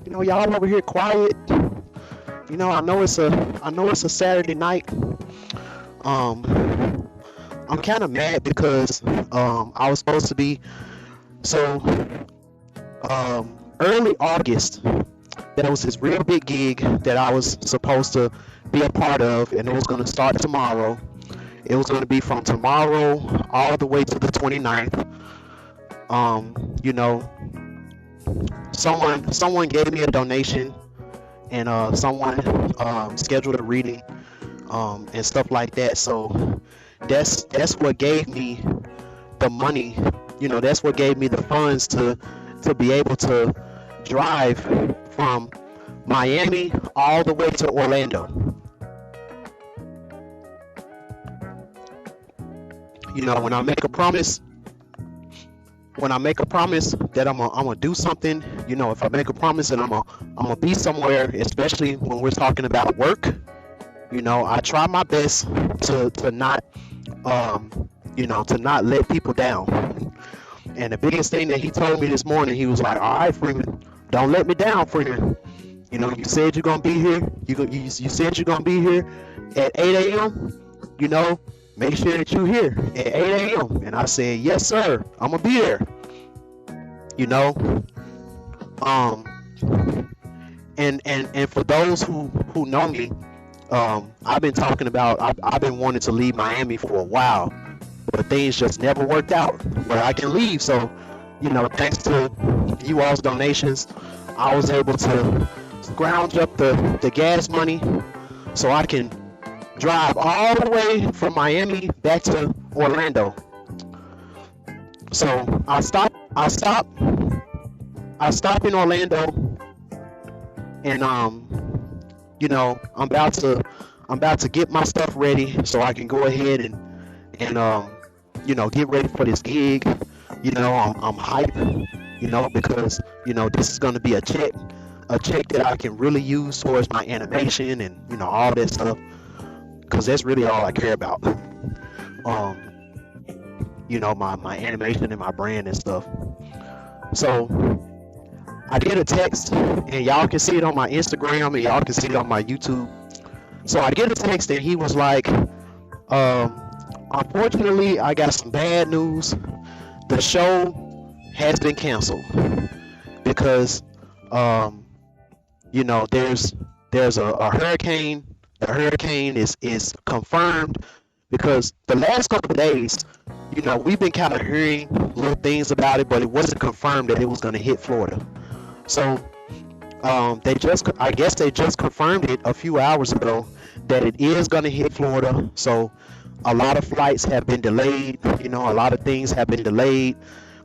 Y'all over here quiet. I know it's a Saturday night. I'm kind of mad because I was supposed to be early August. There was this real big gig that I was supposed to be a part of, and it was going to start tomorrow. It was going to be from tomorrow all the way to the 29th. Someone gave me a donation, and someone scheduled a reading, and stuff like that. So that's what gave me the money. That's what gave me the funds to be able to drive from Miami all the way to Orlando. When I make a promise that I'm gonna do something, if I make a promise that I'm gonna be somewhere, especially when we're talking about work, I try my best to not to not let people down. And the biggest thing that he told me this morning, he was like, all right, Freeman, don't let me down, Freeman. You said you're gonna be here. You said you're gonna be here at 8 a.m. Make sure that you're here at 8 a.m. And I said, yes, sir, I'm gonna be there. And for those who know me, I've been talking about, I've been wanting to leave Miami for a while, but things just never worked out where I can leave. So, thanks to you all's donations, I was able to scrounge up the gas money so I can drive all the way from Miami back to Orlando. So I stop in Orlando, and I'm about to get my stuff ready so I can go ahead and get ready for this gig. I'm hyped, because this is going to be a check that I can really use towards my animation and all that stuff, because that's really all I care about. My animation and my brand and stuff. So I get a text, and y'all can see it on my Instagram, and y'all can see it on my YouTube. So I get a text, and he was like, unfortunately, I got some bad news. The show has been canceled because there's a hurricane. The hurricane is confirmed, because the last couple of days, we've been kind of hearing little things about it, but it wasn't confirmed that it was going to hit Florida. So I guess they just confirmed it a few hours ago that it is going to hit Florida. So a lot of flights have been delayed. A lot of things have been delayed.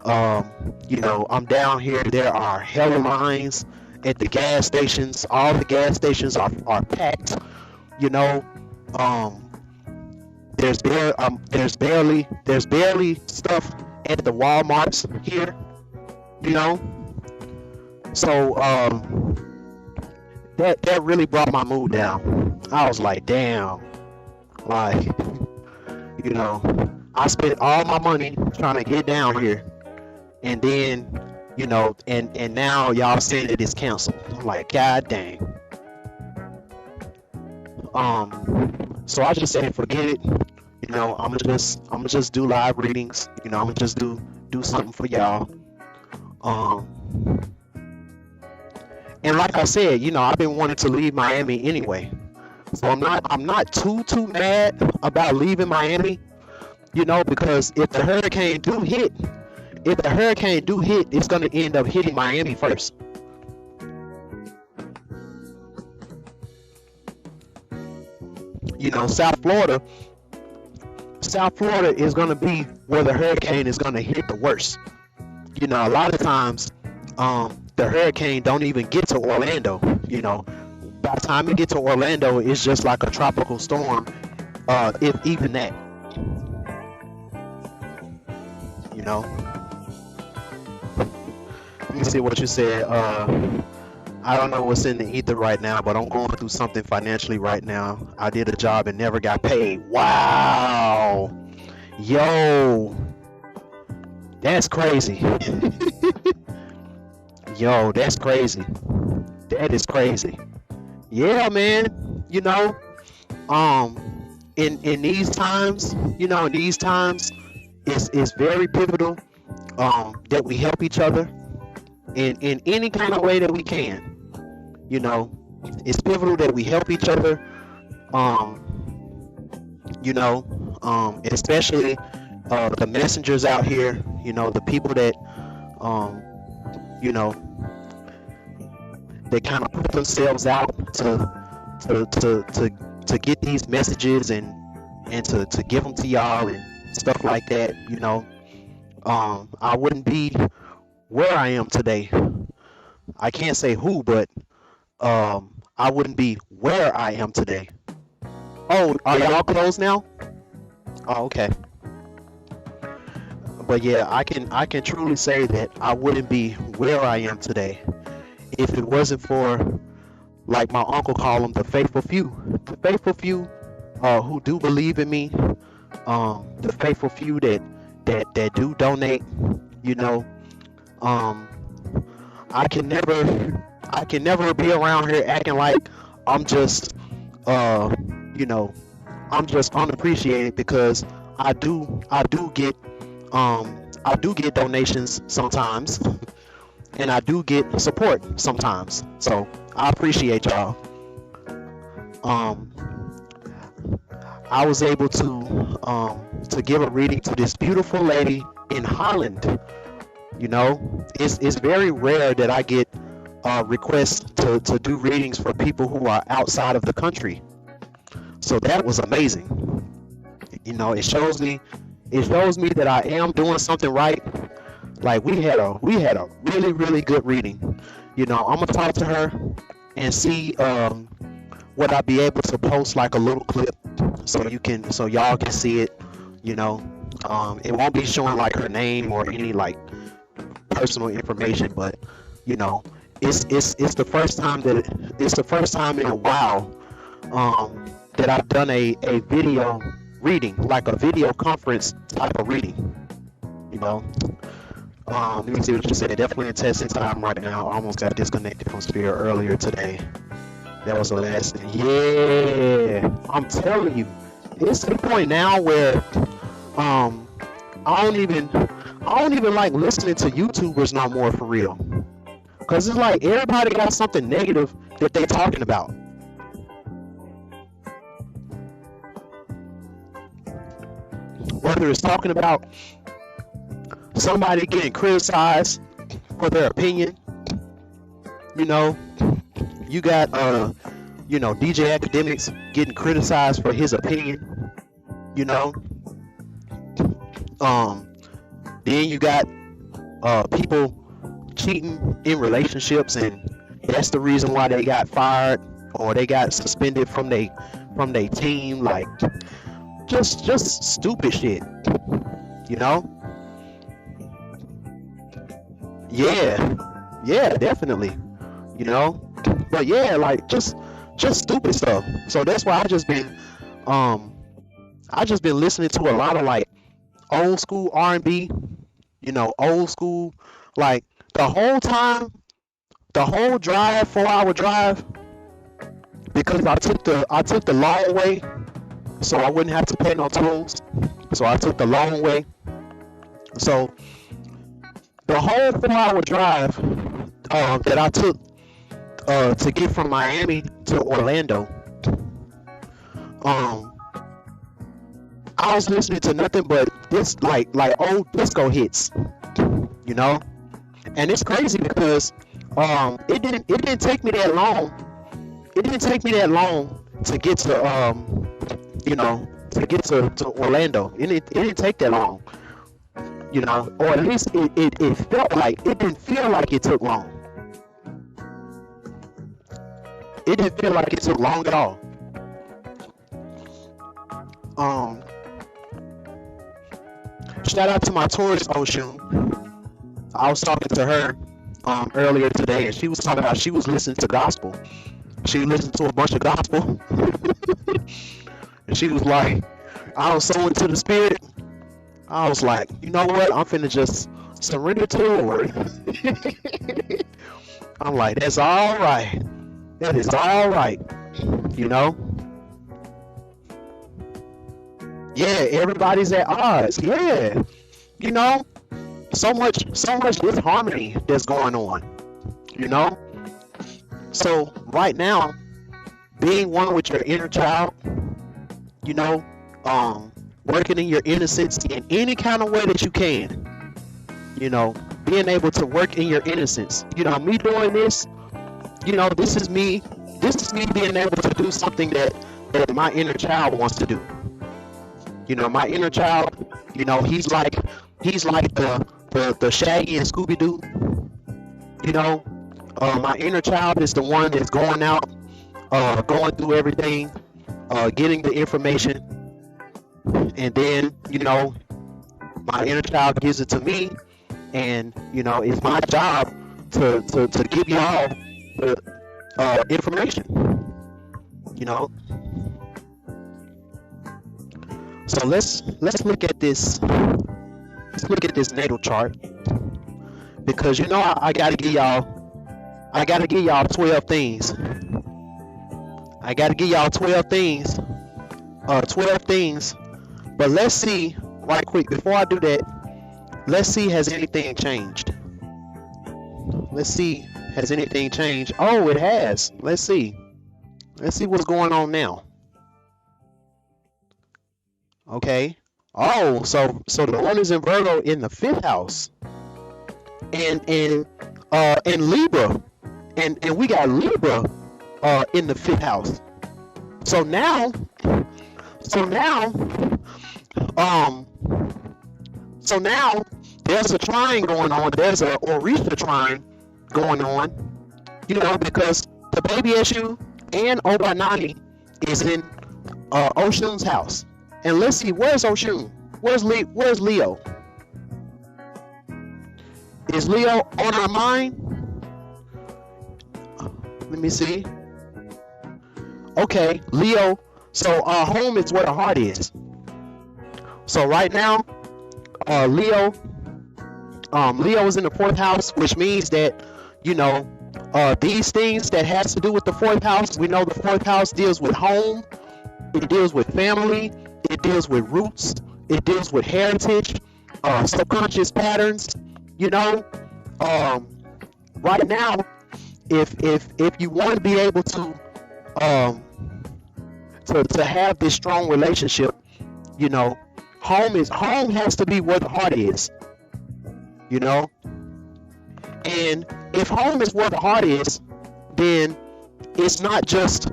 I'm down here. There are hella lines at the gas stations. All the gas stations are packed. There's barely stuff at the Walmarts here. So that really brought my mood down. I was like, damn, like, I spent all my money trying to get down here, and then and now y'all saying that it's canceled. I'm like, god dang. So I just said, forget it. I'm gonna just do live readings. I'm gonna just do something for y'all. And like I said, I've been wanting to leave Miami anyway. So I'm not too mad about leaving Miami, because if the hurricane do hit, it's gonna end up hitting Miami first. South Florida is going to be where the hurricane is going to hit the worst. A lot of times, the hurricane don't even get to Orlando. You know, by the time it gets to Orlando, it's just like a tropical storm, if even that. You know. Let me see what you said. I don't know what's in the ether right now, but I'm going through something financially right now. I did a job and never got paid. Wow. Yo. That's crazy. Yo, that's crazy. That is crazy. Yeah, man. You know, in these times, it's very pivotal that we help each other in any kind of way that we can. You know, it's pivotal that we help each other. Especially the messengers out here. You know, the people that they kind of put themselves out to get these messages and to give them to y'all and stuff like that. You know, I wouldn't be where I am today. I can't say who, but I wouldn't be where I am today. Oh, are y'all closed now? Oh, okay. But yeah, I can truly say that I wouldn't be where I am today if it wasn't for, like my uncle called them, the faithful few. The faithful few who do believe in me. The faithful few that do donate. You know, I can never be around here acting like I'm just I'm just unappreciated, because I do get donations sometimes, and I do get support sometimes. So I appreciate y'all. I was able to give a reading to this beautiful lady in Holland. You know, it's very rare that I get requests to do readings for people who are outside of the country. So that was amazing. You know, it shows me that I am doing something right. Like we had a really, really good reading. You know, I'm gonna talk to her and see would I be able to post like a little clip so y'all can see it. You know, it won't be showing like her name or any like personal information, but you know, it's the first time in a while that I've done a video reading, like a video conference type of reading. You know, let me see what you said. Definitely in testing time right now. I almost got disconnected from Spirit earlier today. That was the last thing. Yeah, I'm telling you, it's to the point now where I don't even like listening to YouTubers no more, for real. Cause it's like everybody got something negative that they talking about. Whether it's talking about somebody getting criticized for their opinion, you know, you got DJ Academics getting criticized for his opinion, you know. Then you got people cheating in relationships, and that's the reason why they got fired or they got suspended from they team. Like just stupid shit, you know. Yeah, definitely, you know. But yeah, like just stupid stuff. So that's why I just been listening to a lot of like old school R&B, you know, old school, like the whole drive, 4-hour drive, because I took the long way, so I wouldn't have to pay no tolls. So I took the long way. So the whole 4-hour drive that I took to get from Miami to Orlando, I was listening to nothing but this like old disco hits, you know. And it's crazy because it didn't take me that long. It didn't take me that long to get to to Orlando. It didn't take that long, you know, or at least it felt like it didn't feel like it took long. it didn't feel like it took long at all. Shout out to my Taurus Ocean. I was talking to her earlier today, and she was talking about she was listening to gospel. She listened to a bunch of gospel, and she was like, I was so into the spirit. I was like, you know what? I'm finna just surrender to the Lord. I'm like, that's all right. That is all right. You know? Yeah, everybody's at odds. Yeah. You know? So much disharmony that's going on. You know? So right now, being one with your inner child, you know, working in your innocence in any kind of way that you can, you know, being able to work in your innocence. You know, me doing this, you know, this is me being able to do something that my inner child wants to do. You know, my inner child, you know, he's like the Shaggy and Scooby-Doo. You know, my inner child is the one that's going out, going through everything, getting the information, and then, you know, my inner child gives it to me, and, you know, it's my job to give y'all the information, you know. So let's look at this. Let's look at this natal chart, because, you know, I gotta give y'all 12 things. I gotta give y'all 12 things. 12 things. But let's see, right quick, before I do that, let's see, has anything changed? Let's see, has anything changed? Oh, it has. Let's see. Let's see what's going on now. Okay. Oh, so the one is in Virgo in the 5th house. And Libra. And we got Libra in the 5th house. So now there's a trine going on. There's a Orisha trine going on, you know, because the baby issue and Obanani is in Oshun's house. And let's see, where's Oshun? Where's Leo? Is Leo on our mind? Let me see. Okay, Leo. So our home is where the heart is. So right now, Leo is in the 4th house, which means that, you know, these things that has to do with the 4th house, we know the 4th house deals with home, it deals with family, it deals with roots, it deals with heritage, subconscious patterns, you know. Right now, if you want to be able to have this strong relationship, you know, home has to be where the heart is, you know. And if home is where the heart is, then it's not just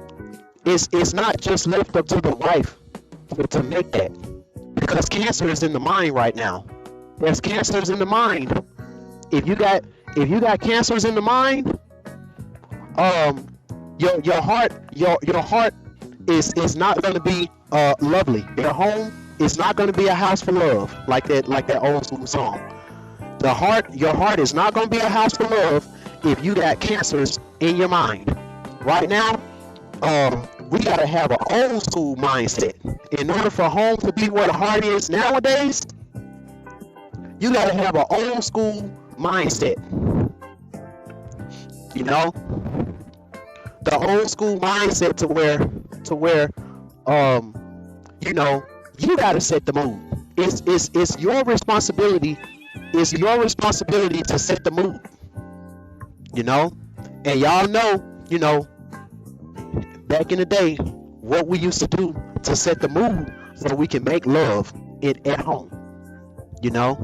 left up to the wife to make that, because Cancer is in the mind right now. There's Cancers in the mind. If you got Cancers in the mind, your heart is not going to be lovely. Your home is not going to be a house for love, like that old school song. Your heart is not going to be a house for love if you got Cancers in your mind. Right now, we got to have an old school mindset. In order for home to be where the heart is nowadays, you got to have an old school mindset. You know, the old school mindset to where you know, you got to set the mood. It's your responsibility. It's your responsibility to set the mood. You know, and y'all know, you know, back in the day, what we used to do to set the mood so we can make love at home. You know,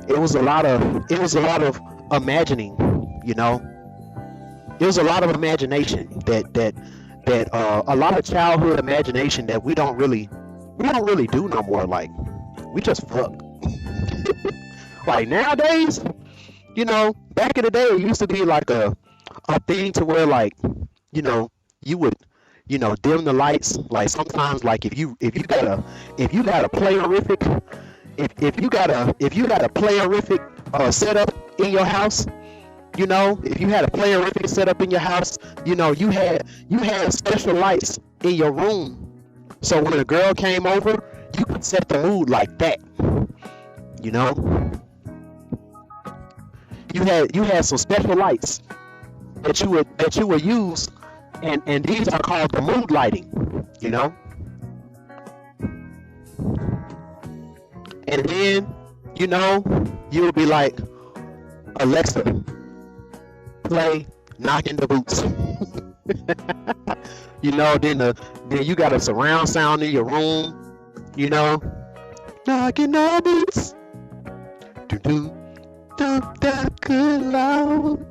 it was a lot of imagining. You know, it was a lot of imagination that a lot of childhood imagination that we don't really do no more. Like, we just fuck. Like nowadays, you know, back in the day, it used to be like a thing to where, like, you would, dim the lights. Like sometimes, like if you got a playerific, if you got a playerific setup in your house, if you had a playerific setup in your house, you had special lights in your room. So when a girl came over, you could set the mood like that. You know, you had some special lights that you would use, and these are called the mood lighting. And then you would be like, Alexa, play Knocking the Boots. Then you got a surround sound in your room. Knocking the boots. Do do dump that good loud.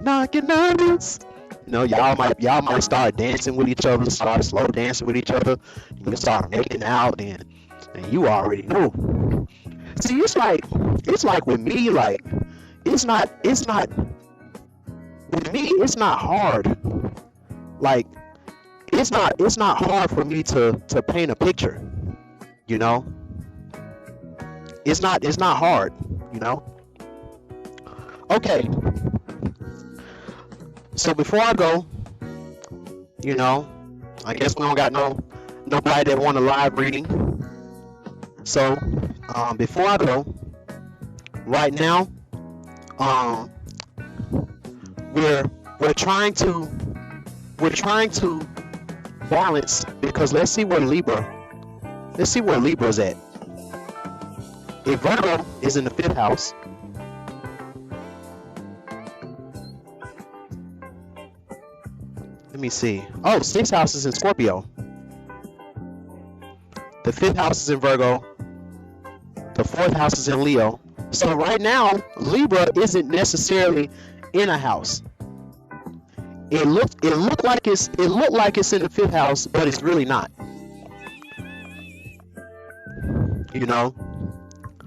Knocking the boots. Y'all might start dancing with each other, start slow dancing with each other. You can start making out, and you already know. See, it's like with me, like it's not with me, it's not hard. Like it's not hard for me to paint a picture. It's not hard. Okay. So before I go, I guess we don't got nobody that want a live reading. So before I go, right now, we're trying to balance, because let's see where Libra's at. If Virgo is in the 5th house, let me see. Oh, 6th house is in Scorpio. The 5th house is in Virgo. The 4th house is in Leo. So right now, Libra isn't necessarily in a house. It looked like it's in the 5th house, but it's really not.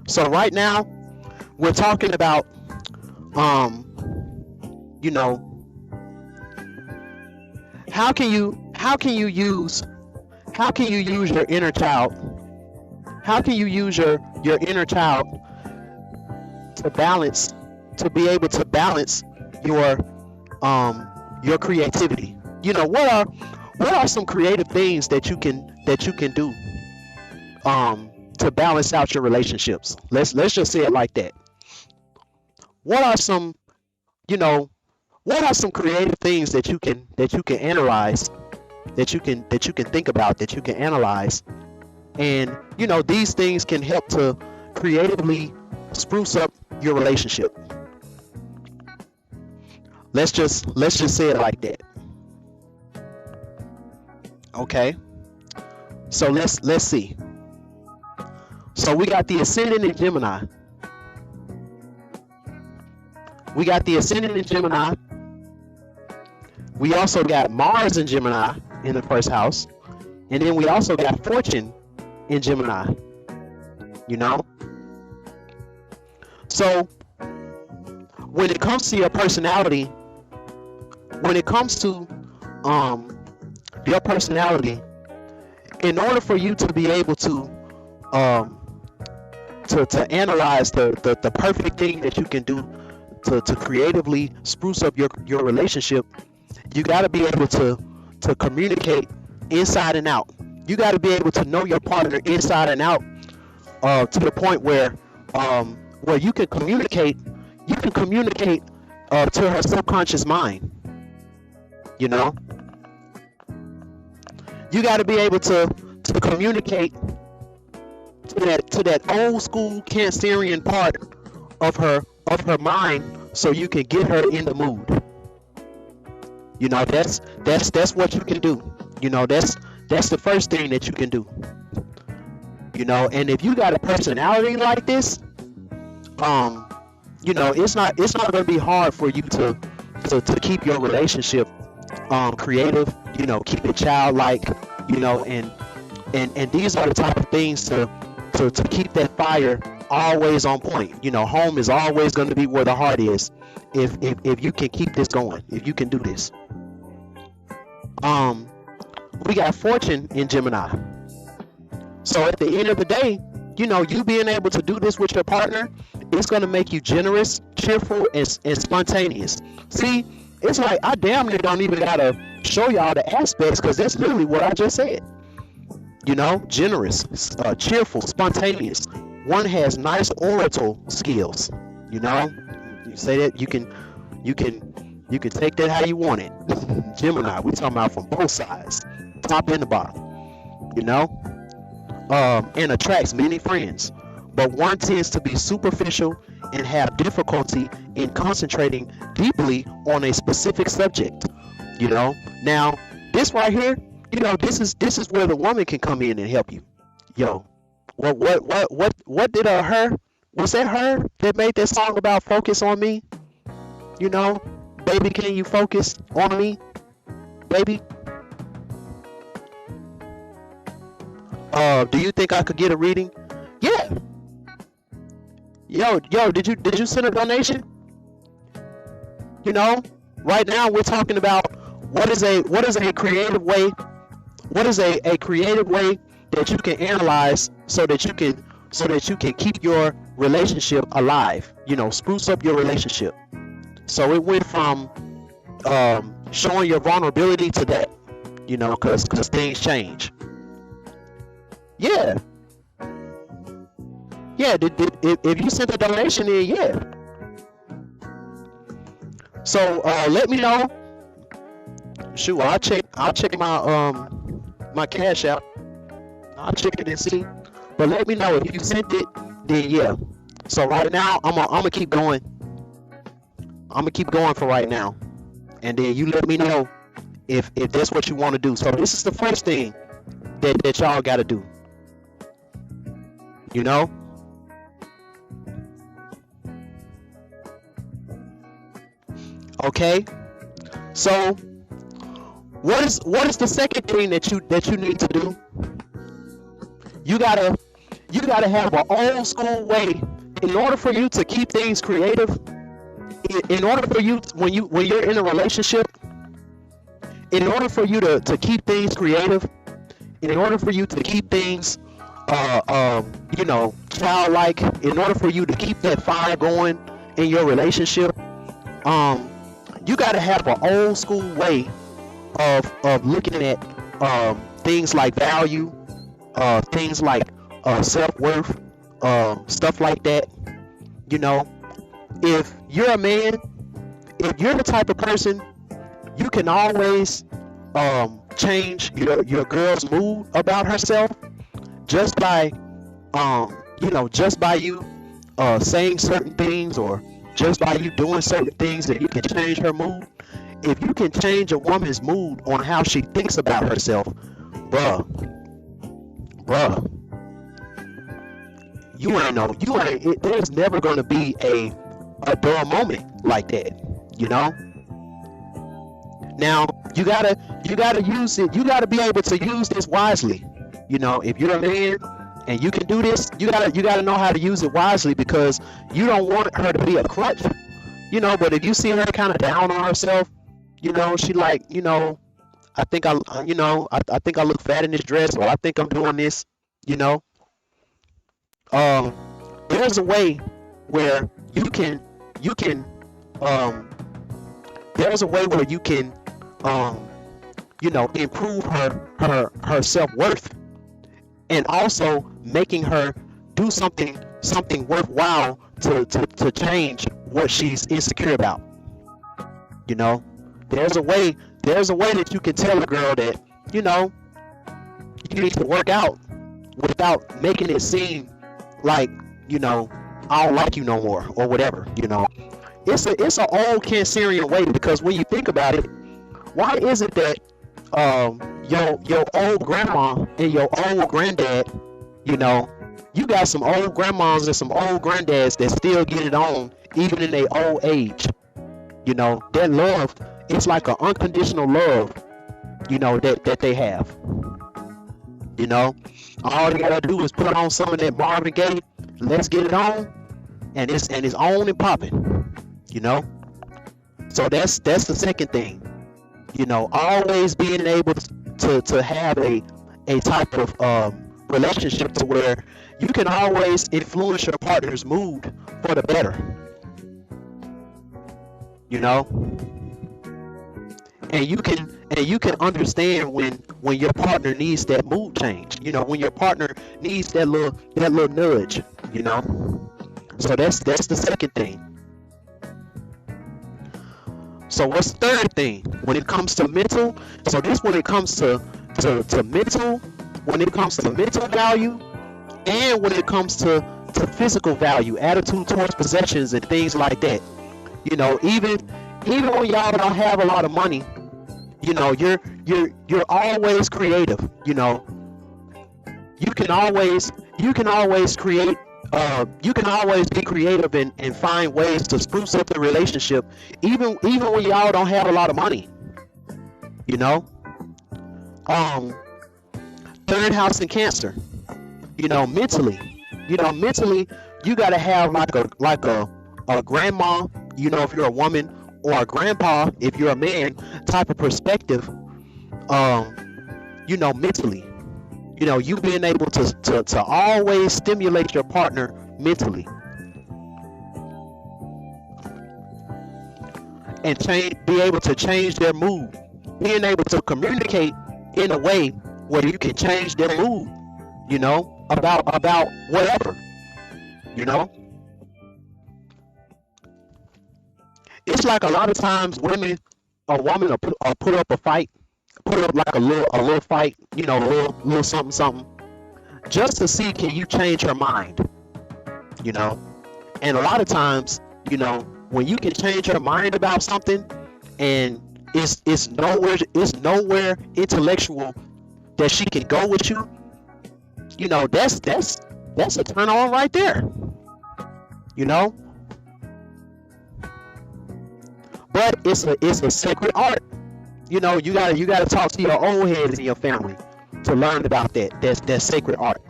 So right now, we're talking about how can you use your inner child? How can you use your inner child to be able to balance your creativity? What are some creative things that you can do to balance out your relationships? Let's just say it like that. What are some creative things that you can analyze, that you can think about, that you can analyze, and these things can help to creatively spruce up your relationship. Let's just say it like that. Okay. So let's see. So we got the Ascendant in Gemini. We also got Mars in Gemini in the 1st house. And then we also got Fortune in Gemini. So when it comes to your personality, in order for you to be able to analyze the perfect thing that you can do to creatively spruce up your relationship, you got to be able to communicate inside and out. You got to be able to know your partner inside and out, to the point where you can communicate to her subconscious mind. You got to be able to communicate to that old school Cancerian part of her mind, so you can get her in the mood. That's what you can do. That's the first thing that you can do. And if you got a personality like this, it's not going to be hard for you to keep your relationship creative. Keep it childlike. And these are the type of things to keep that fire always on point. Home is always going to be where the heart is. If you can keep this going, if you can do this. Um, we got fortune in Gemini. So at the end of the day, you being able to do this with your partner, it's going to make you generous, cheerful, and spontaneous. See, it's like I damn near don't even got to show y'all the aspects, because that's literally what I just said. Generous, cheerful, spontaneous. One has nice oratorial skills. You say that you can take that how you want it. Gemini, we talking about from both sides, top and the bottom. And attracts many friends, but one tends to be superficial and have difficulty in concentrating deeply on a specific subject. Now this right here, this is where the woman can come in and help you. What did her, was that her that made that song about focus on me? Baby, can you focus on me, baby? Do you think I could get a reading? Yeah. Yo, did you send a donation? Right now we're talking about what is a creative way, that you can analyze so that you can keep your relationship alive, spruce up your relationship. So it went from showing your vulnerability to that, because things change. Yeah. If you sent a donation in, yeah. So let me know. Shoot, I'll check my Cash App. I'll check it and see. But let me know if you sent it, then yeah. So right now I'm gonna keep going. I'm gonna keep going for right now, and then you let me know if that's what you want to do. So this is the first thing that y'all got to do. Okay. So what is the second thing that you need to do? You gotta have an old school way in order for you to keep things creative. In order for you, when you're in a relationship, in order for you to keep things creative, in order for you to keep things childlike, in order for you to keep that fire going in your relationship, you got to have an old school way of looking at things like value, things like self-worth, stuff like that. If you're a man, if you're the type of person, you can always change your girl's mood about herself just by you saying certain things, or just by you doing certain things, that you can change her mood. If you can change a woman's mood on how she thinks about herself, bruh, there's never gonna be a dull moment like that. Now you gotta use it. You gotta be able to use this wisely. If you're a man and you can do this, you gotta know how to use it wisely, because you don't want her to be a crutch. But if you see her kind of down on herself, she like, I think I look fat in this dress, or I think I'm doing this. There's a way where you can there's a way where you can improve her self-worth, and also making her do something worthwhile to change what she's insecure about. There's a way that you can tell a girl that you need to work out without making it seem like I don't like you no more, or whatever. It's an old Cancerian way, because when you think about it, why is it that your old grandma and your old granddad, you got some old grandmas and some old granddads that still get it on even in their old age. That love, it's like an unconditional love, that they have. All they gotta do is put on some of that Marvin Gaye, let's get it on, and it's on and popping. So that's the second thing. You know, always being able to have a type of relationship to where you can always influence your partner's mood for the better. You know, and you can understand when your partner needs that mood change. You know, when your partner needs that little nudge. You know, so that's the second thing. So what's the third thing when it comes to mental? So this when it comes to mental, when it comes to mental value, and when it comes to physical value, attitude towards possessions and things like that. You know, even when y'all don't have a lot of money, you know, you're always creative. You know, you can always create. You can always be creative and find ways to spruce up the relationship, even when y'all don't have a lot of money. You know, um, third house in Cancer. You know, mentally, mentally, you gotta have like a grandma. You know, if you're a woman, or a grandpa if you're a man, type of perspective. Um, mentally. You know, you being able to always stimulate your partner mentally and be able to change their mood, being able to communicate in a way where you can change their mood, you know, about whatever, you know. It's like a lot of times a woman will put up a fight, put up like a little fight, you know, a little something something, just to see can you change her mind, you know. And a lot of times, you know, when you can change her mind about something, and it's nowhere intellectual that she can go with you, you know, that's a turn on right there, you know. But it's a sacred art. You know, you gotta talk to your old heads in your family to learn about that sacred art,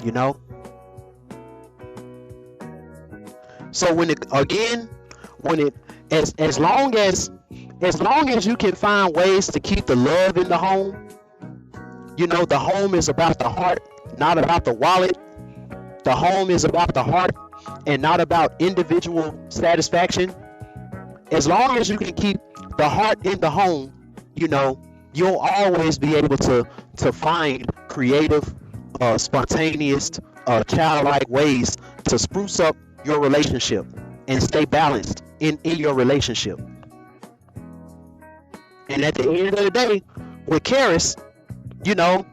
you know. So when it as long as you can find ways to keep the love in the home, you know, the home is about the heart, not about the wallet. The home is about the heart and not about individual satisfaction. As long as you can keep the heart in the home, you know, you'll always be able to find creative, spontaneous, childlike ways to spruce up your relationship and stay balanced in your relationship. And at the end of the day, with Karis, you know,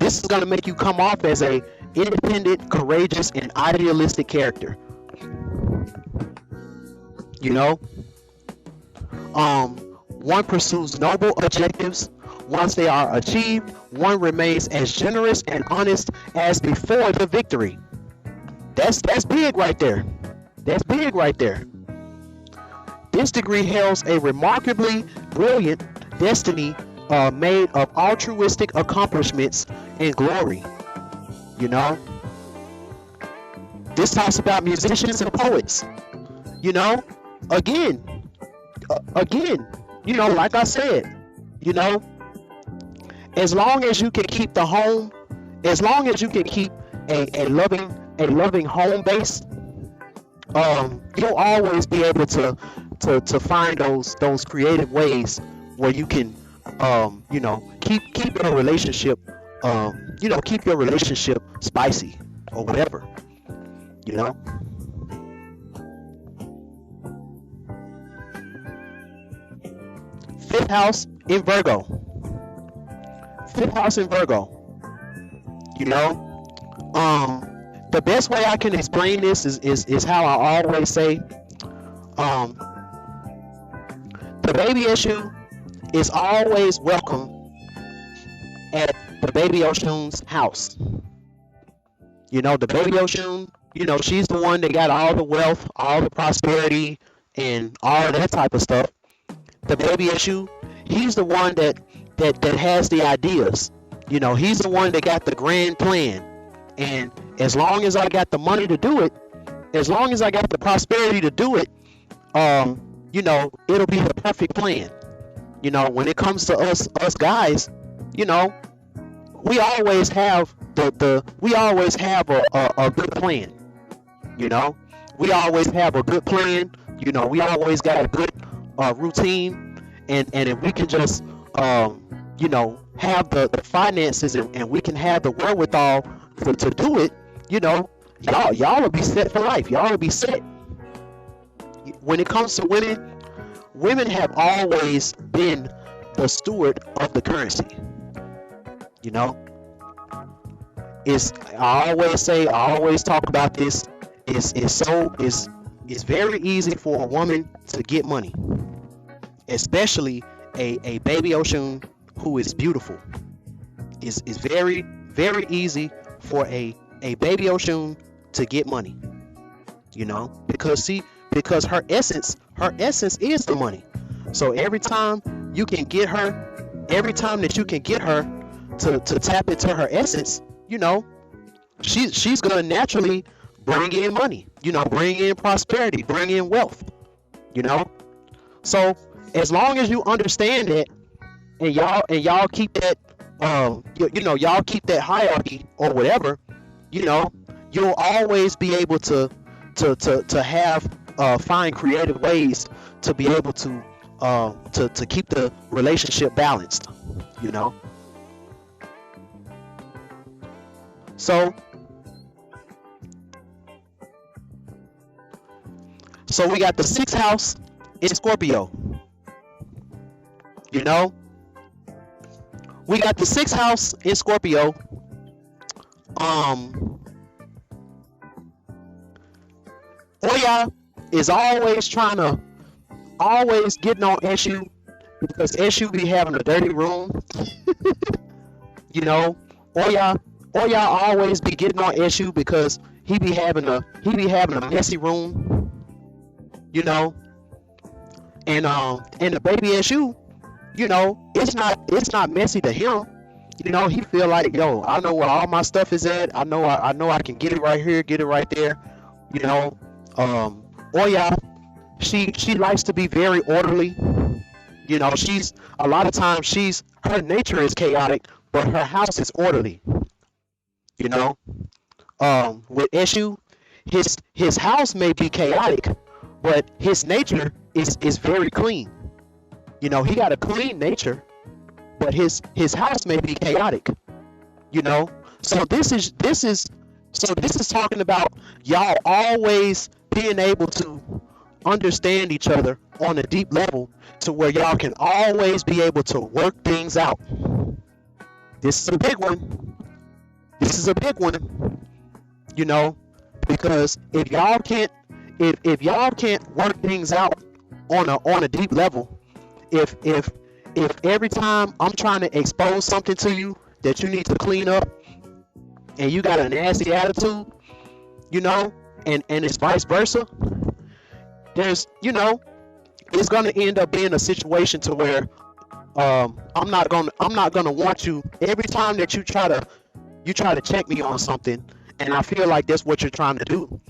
this is going to make you come off as a independent, courageous, and idealistic character. You know, one pursues noble objectives. Once they are achieved, one remains as generous and honest as before the victory. That's big right there. That's big right there. This degree hails a remarkably brilliant destiny made of altruistic accomplishments and glory. You know, this talks about musicians and poets. You know, again, you know, like I said, you know, as long as you can keep the home, as long as you can keep a loving home base, you'll always be able to find those creative ways where you can, you know, keep your relationship, you know, keep your relationship spicy or whatever, you know. Fifth house in Virgo. Fifth house in Virgo. You know, the best way I can explain this is how I always say, the baby issue is always welcome at the baby Oshun's house. You know, the baby Oshun, you know, she's the one that got all the wealth, all the prosperity, and all that type of stuff. The baby issue, he's the one that has the ideas. You know, he's the one that got the grand plan. And as long as I got the money to do it, as long as I got the prosperity to do it, you know, it'll be the perfect plan. You know, when it comes to us guys, you know, we always have we always have a good plan. You know, we always have a good plan. You know, we always got a good routine, and if we can just you know, have the finances, and we can have the wherewithal to do it, you know, y'all will be set for life. Y'all will be set. When it comes to women, women have always been the steward of the currency. You know, I always talk about this. It's very easy for a woman to get money, especially a baby Oshun who is beautiful. It's very, very easy for a baby Oshun to get money. You know, because her essence is the money. So every time you can get her, every time that you can get her to tap into her essence, you know, she's gonna naturally bring in money, you know, bring in prosperity, bring in wealth, you know. So as long as you understand it, and y'all keep that you know, y'all keep that hierarchy or whatever, you know, you'll always be able to have find creative ways to be able to keep the relationship balanced, you know. So we got the 6th house in Scorpio. You know, we got the 6th house in Scorpio. Oya is always getting on Eshu, because Eshu be having a dirty room. You know, Oya always be getting on Eshu because he be having a messy room. You know, and the baby Eshu, you know, it's not messy to him. You know, he feel like, yo, I know where all my stuff is at. I know I can get it right here, get it right there. You know, Oya, she likes to be very orderly. You know, a lot of times her nature is chaotic, but her house is orderly. You know, with Eshu, his house may be chaotic, but his nature is very clean. You know, he got a clean nature, but his house may be chaotic. You know, so this is talking about y'all always being able to understand each other on a deep level, to where y'all can always be able to work things out. This is a big one. You know, because if y'all can't work things out on a deep level, if every time I'm trying to expose something to you that you need to clean up, and you got a nasty attitude, you know, and it's vice versa, there's, you know, it's gonna end up being a situation to where I'm not gonna want you every time that you try to check me on something, and I feel like that's what you're trying to do,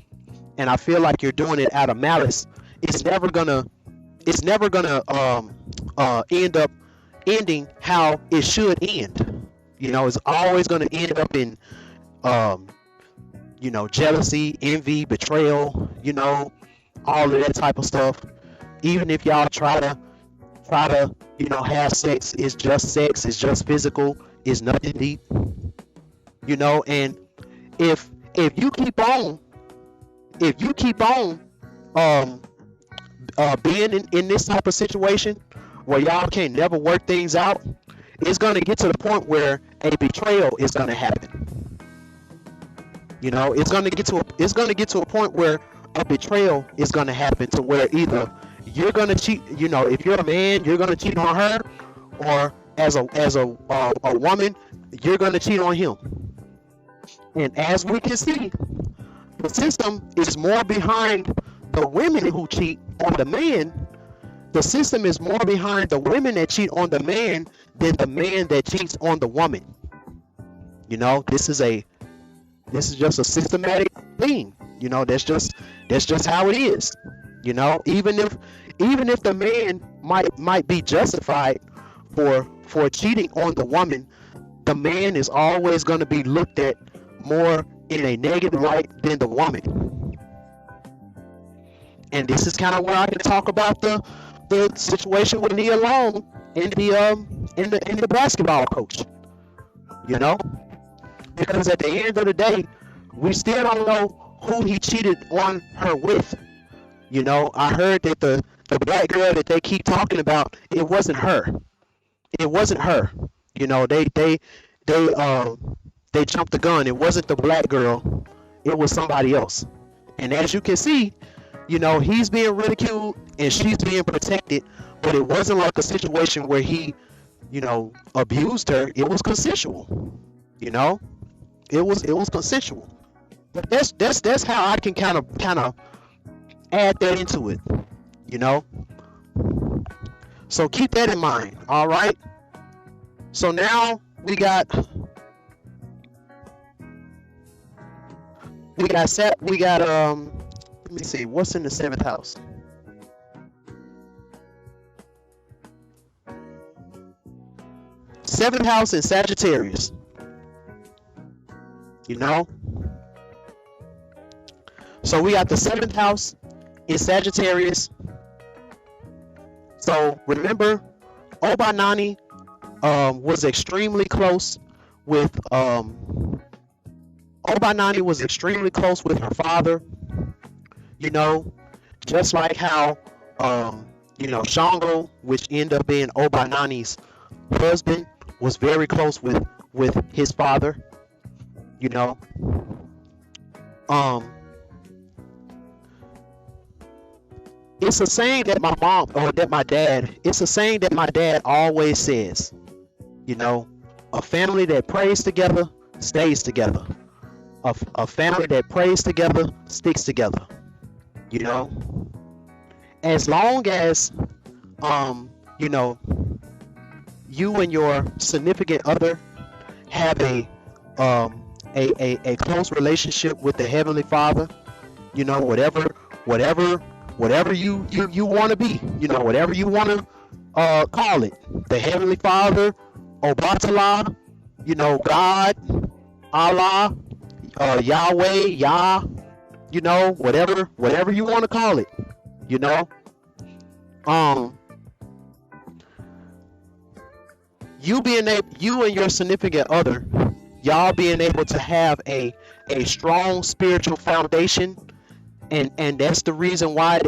and I feel like you're doing it out of malice. It's never gonna end up ending how it should end. You know, it's always gonna end up in you know, jealousy, envy, betrayal, you know, all of that type of stuff. Even if y'all try to you know, have sex, it's just physical, it's nothing deep. You know, and if you keep on being in this type of situation where y'all can't never work things out, it's gonna get to the point where a betrayal is gonna happen. You know, it's gonna get to a point where a betrayal is gonna happen, to where either you're gonna cheat, you know, if you're a man, you're gonna cheat on her, or as a woman, you're gonna cheat on him. And as we can see, the system is more behind the women who cheat on the man. The system is more behind the women that cheat on the man than the man that cheats on the woman. You know, this is just a systematic thing. You know, that's just how it is. You know, even if the man might be justified for cheating on the woman, the man is always going to be looked at more in a negative light than the woman. And this is kind of where I can talk about the situation with Nia Long and the basketball coach. You know, because at the end of the day, we still don't know who he cheated on her with. You know, I heard that the black girl that they keep talking about, it wasn't her. It wasn't her. You know, they jumped the gun. It wasn't the black girl. It was somebody else. And as you can see, you know, he's being ridiculed and she's being protected, but it wasn't like a situation where he, you know, abused her. It was consensual. You know, it was consensual. But that's how I can kind of add that into it. You know, so keep that in mind. All right. So now we got let me see, what's in the 7th house? Seventh house in Sagittarius. You know? So we got the 7th house in Sagittarius. So remember, Obanani was extremely close with Obanani was extremely close with her father. You know, just like how you know, Shango, which ended up being Obanani's husband, was very close with his father. You know, it's a saying that my mom, or that my dad, it's a saying that my dad always says. You know, a family that prays together stays together. A family that prays together sticks together. You know, as long as you know, you and your significant other have a close relationship with the Heavenly Father, you know, whatever you want to be, you know, whatever you want to call it, the Heavenly Father, Obatala, you know, God, Allah, Yahweh, Yah, you know, whatever you want to call it, you know, you and your significant other, y'all being able to have a strong spiritual foundation, and that's the reason why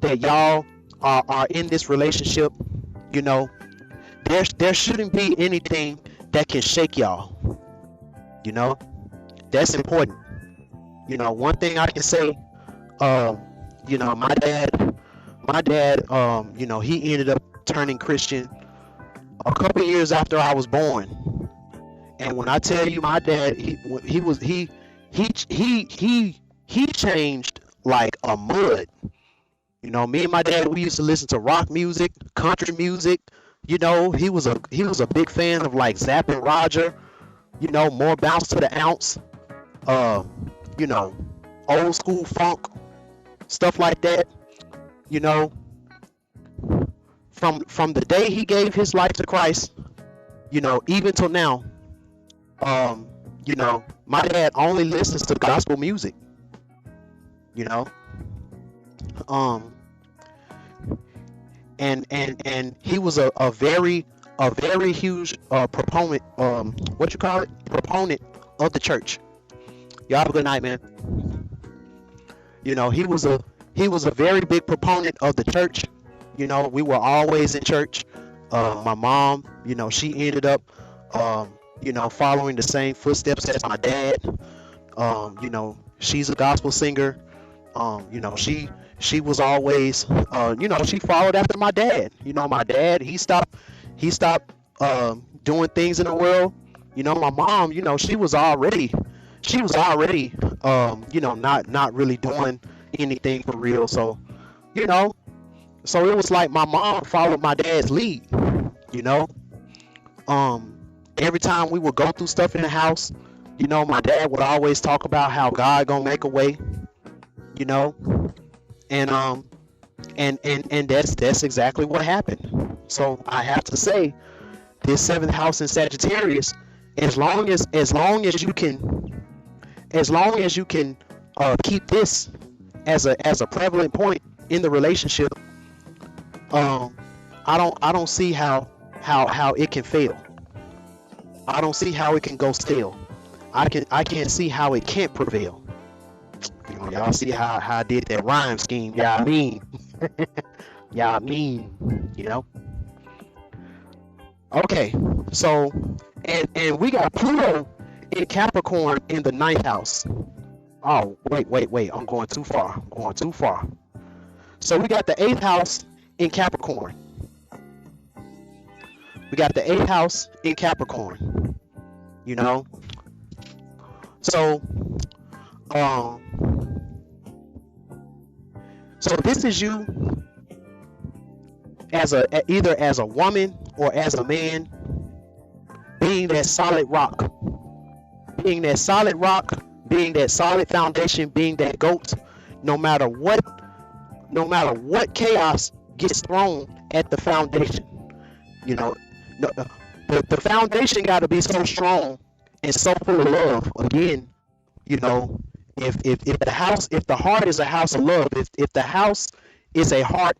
that y'all are in this relationship. You know, there shouldn't be anything that can shake y'all. You know, that's important. You know, one thing I can say, you know, my dad, you know, he ended up turning Christian a couple years after I was born. And when I tell you, my dad, he changed like a mud. You know, me and my dad, we used to listen to rock music, country music. You know, he was a big fan of like Zapp and Roger. You know, more bounce to the ounce. You know, old school funk, stuff like that. You know, from the day he gave his life to Christ, you know, even till now, you know, my dad only listens to gospel music. You know, and he was a very huge proponent, proponent of the church. Y'all have a good night, man. You know, he was a very big proponent of the church. You know, we were always in church. My mom, you know, she ended up you know, following the same footsteps as my dad. You know, she's a gospel singer. You know, she was always you know, she followed after my dad. You know, my dad, he stopped doing things in the world. You know, my mom, you know, she was already you know, not really doing anything for real. So, you know, so it was like my mom followed my dad's lead. You know, every time we would go through stuff in the house, you know, my dad would always talk about how God gonna make a way. You know, and And that's exactly what happened. So I have to say, this seventh house in Sagittarius, as long as you can keep this as a prevalent point in the relationship, I don't see how it can fail. I don't see how it can go stale. I can't see how it can't prevail. You know, y'all see how I did that rhyme scheme. Yeah, I mean, yeah, I mean, you know. Okay, so and we got Pluto in Capricorn in the ninth house. Oh, wait, I'm going too far. I'm going too far. So we got the eighth house in Capricorn. We got the eighth house in Capricorn. You know, so so this is you as either as a woman or as a man, being that solid rock, being that solid rock, being that solid foundation, being that goat. No matter what chaos gets thrown at the foundation, you know, the foundation got to be so strong and so full of love. Again, you know, if the heart is a house of love, if the house is a heart,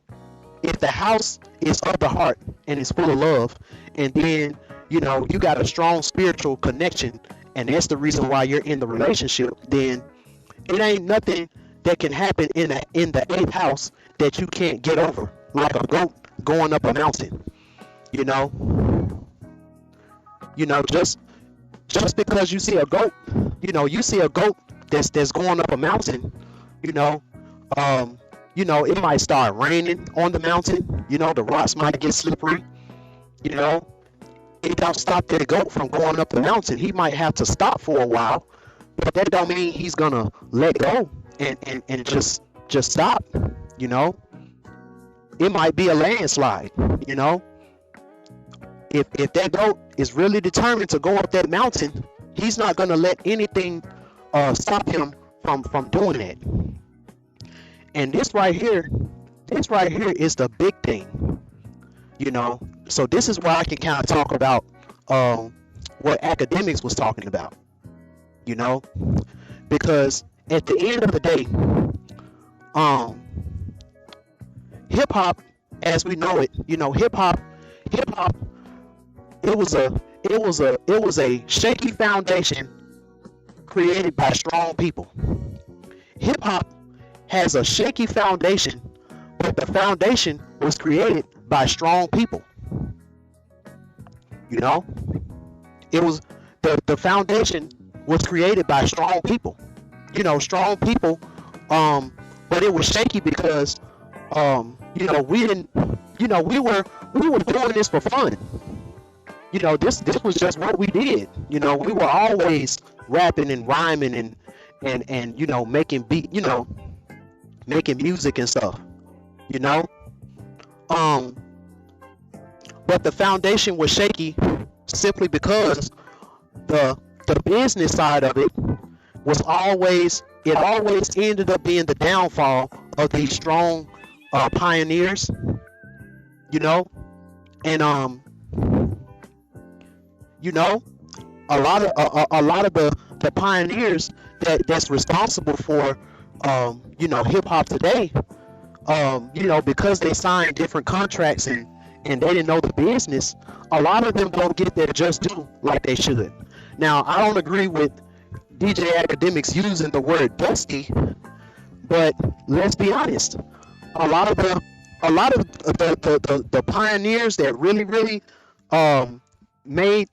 if the house is of the heart and it's full of love, and then, you know, you got a strong spiritual connection, and that's the reason why you're in the relationship, then it ain't nothing that can happen in the eighth house that you can't get over, like a goat going up a mountain. You know, just because you see a goat, you see a goat that's going up a mountain, you know, it might start raining on the mountain, the rocks might get slippery, it don't stop that goat from going up the mountain. He might have to stop for a while, but that don't mean he's gonna let go and just stop. It might be a landslide. If that goat is really determined to go up that mountain, he's not gonna let anything stop him from doing that. And this right here is the big thing. So this is where I can kind of talk about what academics was talking about, because at the end of the day, hip hop as we know it, hip hop, it was a shaky foundation created by strong people. Hip hop has a shaky foundation, but the foundation was created by strong people. It was the foundation was created by strong people. Strong people, but it was shaky because we didn't, we were doing this for fun. This was just what we did. We were always rapping and rhyming and making beat, making music and stuff. But the foundation was shaky simply because the business side of it was always ended up being the downfall of these strong pioneers, and a lot of the pioneers that's responsible for hip hop today, because they signed different contracts and they didn't know the business, a lot of them don't get their just due like they should. Now, I don't agree with DJ Academics using the word dusty, but let's be honest, a lot of the pioneers that really made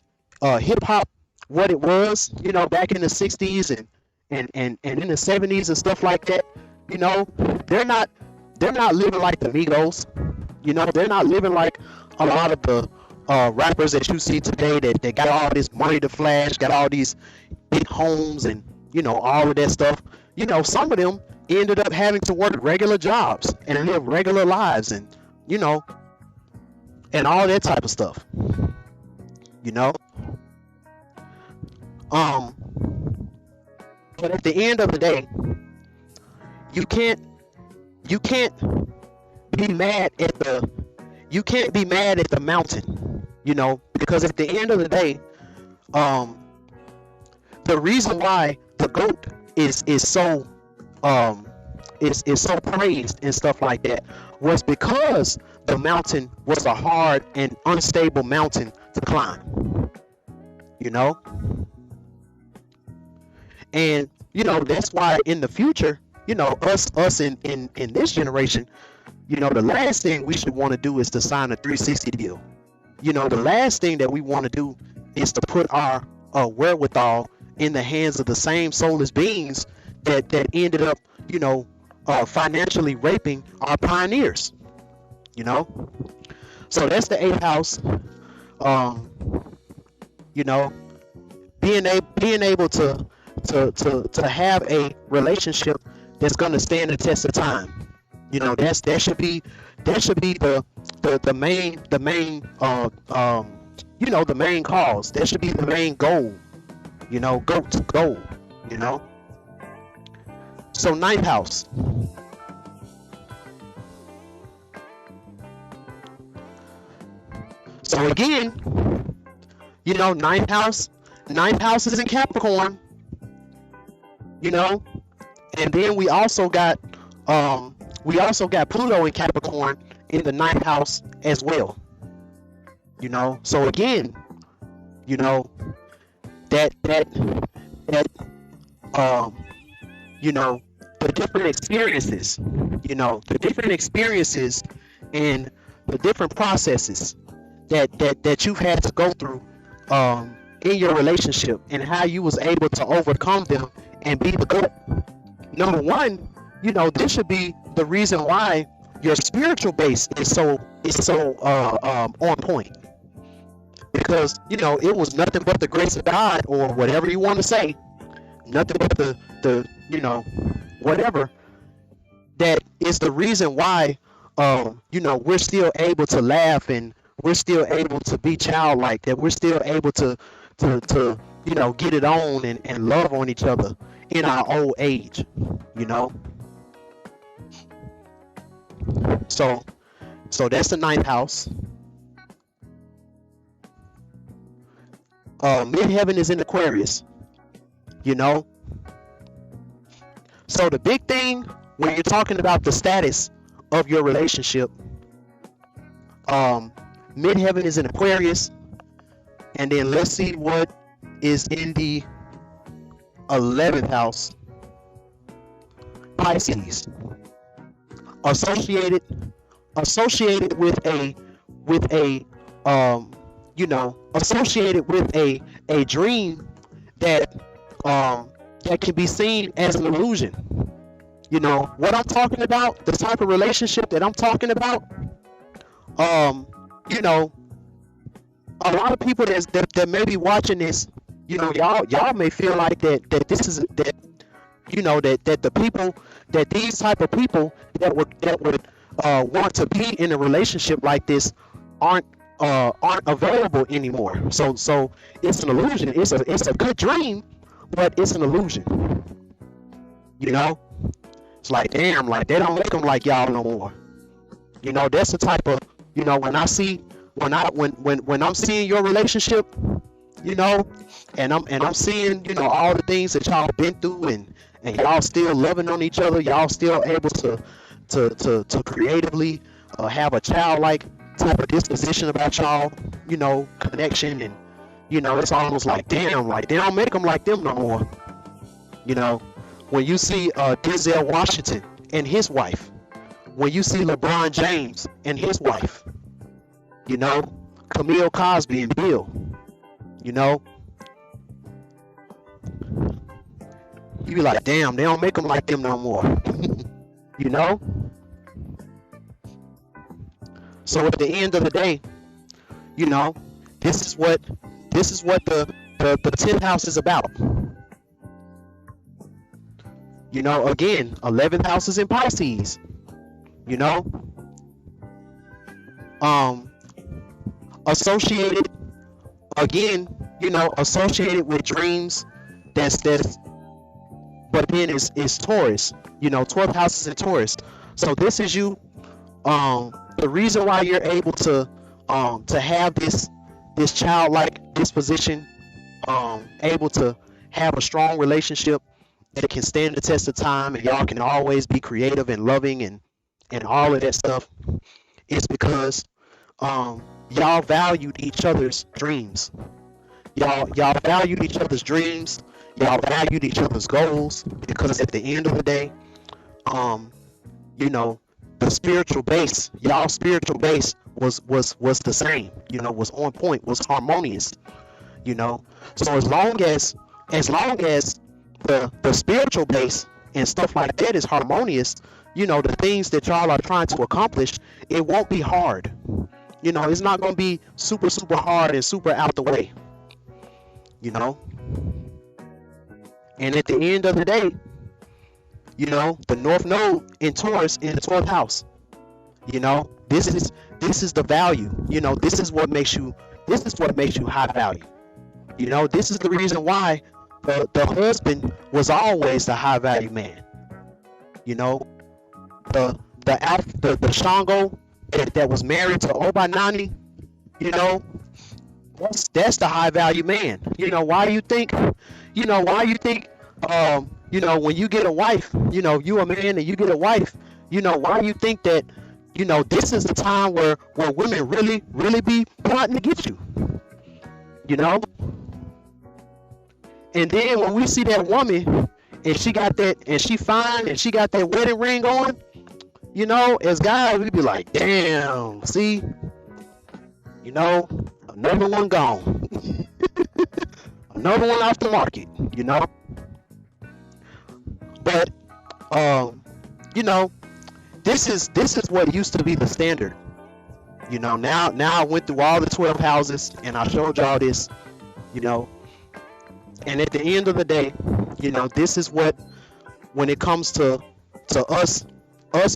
hip hop what it was, back in the 60s and in the 70s and stuff like that, they're not living like the Migos. They're not living like a lot of the rappers that you see today that got all this money to flash, got all these big homes and all of that stuff. Some of them ended up having to work regular jobs and live regular lives and and all that type of stuff. But at the end of the day, you can't be mad at the you can't be mad at the mountain, because at the end of the day, um the reason why the goat is so um is so praised and stuff like that was because the mountain was a hard and unstable mountain to climb, you know and that's why in the future, us in this generation, the last thing we should want to do is to sign a 360 deal. The last thing that we want to do is to put our wherewithal in the hands of the same soulless beings that ended up, financially raping our pioneers. So that's the eighth house. Um, you know, being able to have a relationship that's going to stand the test of time. That should be the main the main cause. That should be the main goal. GOAT's goal. So ninth house. So again, ninth house is in Capricorn. And then we also got Pluto in Capricorn in the ninth house as well. So again, that the different experiences, and the different processes that you've had to go through in your relationship, and how you was able to overcome them and be the good. Number one, this should be the reason why your spiritual base is so on point, because it was nothing but the grace of God, or whatever you want to say, nothing but the whatever, that is the reason why we're still able to laugh, and we're still able to be childlike, that we're still able to get it on and love on each other in our old age. So that's the ninth house. Midheaven is in Aquarius. So the big thing when you're talking about the status of your relationship, midheaven is in Aquarius, and then let's see what is in the 11th house. Pisces, associated with a dream that can be seen as an illusion. What I'm talking about, the type of relationship that I'm talking about, a lot of people that may be watching this, y'all may feel like that this is that the people, that these type of people that would want to be in a relationship like this aren't available anymore. So it's an illusion. It's a good dream, but it's an illusion. It's like, damn, like they don't make them like y'all no more. That's the type of, when I'm seeing your relationship, and I'm seeing, all the things that y'all been through, and y'all still loving on each other, y'all still able to creatively have a childlike type of disposition about y'all, connection, and it's almost like, damn, like they don't make them like them no more. When you see Denzel Washington and his wife, when you see LeBron James and his wife, Camille Cosby and Bill, you be like, damn, they don't make them like them no more. So at the end of the day, this is what the 10th house is about. Again, 11th house is in Pisces. Associated again, associated with dreams. That's but then it's Taurus. 12th house is in Taurus. So this is you The reason why you're able to have this childlike disposition, able to have a strong relationship that can stand the test of time, and y'all can always be creative and loving and all of that stuff, is because y'all valued each other's dreams. Y'all valued each other's dreams. Y'all valued each other's goals, because at the end of the day, um, you know, the spiritual base, y'all spiritual base was the same. Was on point, was harmonious. So as long as the spiritual base and stuff like that is harmonious, the things that y'all are trying to accomplish, it won't be hard. It's not going to be super super hard and super out the way. you know and at the end of the day, the North Node in Taurus in the 12th house. This is the value. This is what makes you high value. This is the reason why the husband was always the high value man. The Shango that was married to Obanani, that's the high value man. Why do you think when you get a wife, you a man and you get a wife, why do you think that this is the time where women really be plotting to get you? And then when we see that woman and she got that, and she fine and she got that wedding ring on, as guys, we be like, damn, see, another one gone. Another one off the market. But this is what used to be the standard. Now I went through all the 12 houses and I showed y'all this. And at the end of the day, this is what, when it comes to us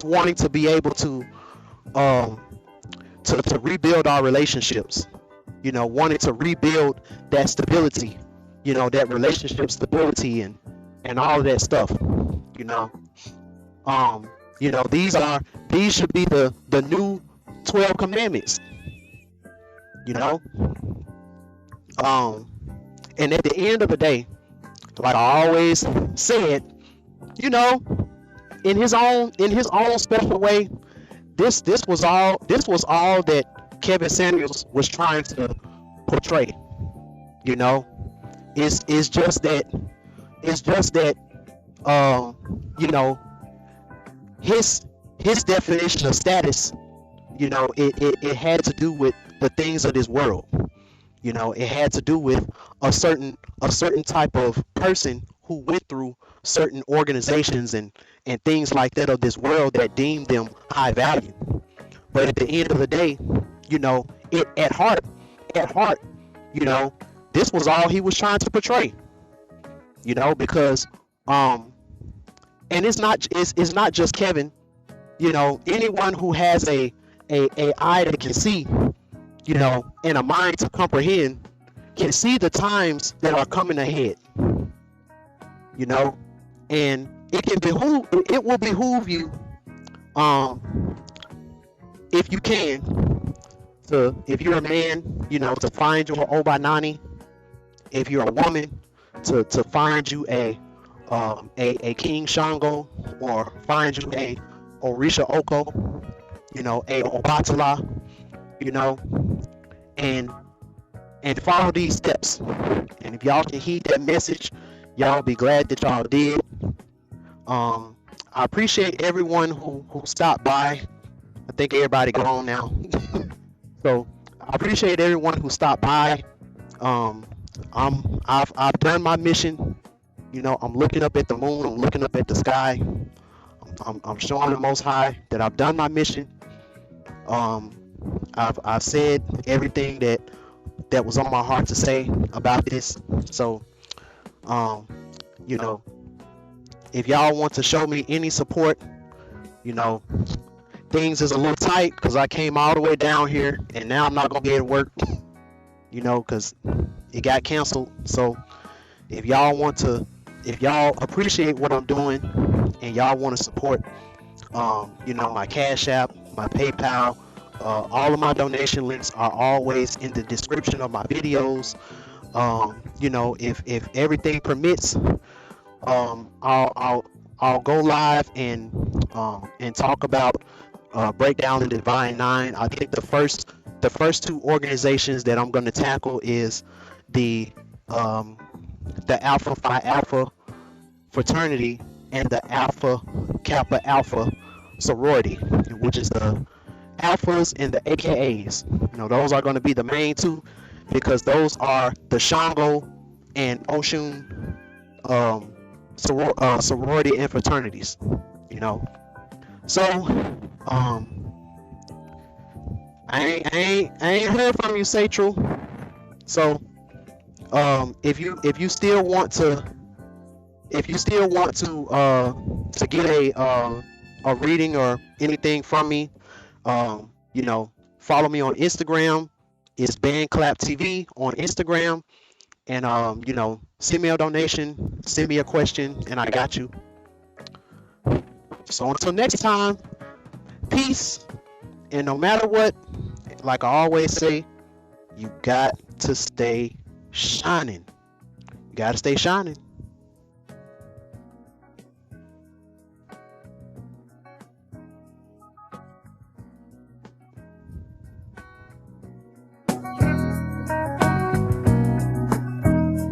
wanting to be able to rebuild our relationships, wanting to rebuild that stability, that relationship stability and all of that stuff. These should be the new 12 commandments. And at the end of the day, like I always said, in his own special way, this was all that Kevin Samuels was trying to portray. It's just that his definition of status, it had to do with the things of this world. It had to do with a certain type of person who went through certain organizations and things like that of this world that deemed them high value. But at the end of the day, it at heart, this was all he was trying to portray. Because and it's not just Kevin. Anyone who has a eye that can see, and a mind to comprehend, can see the times that are coming ahead. And it will behoove you, if you can, if you're a man, to find your Obanani. If you're a woman, to find you a King Shango, or find you a Orisha Oko, a Obatala, and follow these steps. And if y'all can heed that message, y'all be glad that y'all did. I appreciate everyone who stopped by. I think everybody gone now. So I appreciate everyone who stopped by. I've done my mission. I'm looking up at the moon. I'm looking up at the sky. I'm showing the Most High that I've done my mission. I've said everything that was on my heart to say about this. So, if y'all want to show me any support, things is a little tight because I came all the way down here and now I'm not gonna be able to work, because it got canceled. So if y'all appreciate what I'm doing and y'all want to support, my Cash App, my PayPal. All of my donation links are always in the description of my videos. You know, if everything permits, I'll go live and talk about breakdown the divine nine. I think the first two organizations that I'm going to tackle is the um, the Alpha Phi Alpha fraternity and the Alpha Kappa Alpha sorority, which is the Alphas and the AKAs. You know, those are going to be the main two because those are the Shango and Oshun sorority and fraternities. You know, so I ain't heard from you, Satchel. So if you still want to get a reading or anything from me, you know, follow me on Instagram. It's BandClap TV on Instagram, and you know, send me a donation, send me a question, and I got you. So until next time, peace. And no matter what, like I always say, you got to stay shining. You got to stay shining.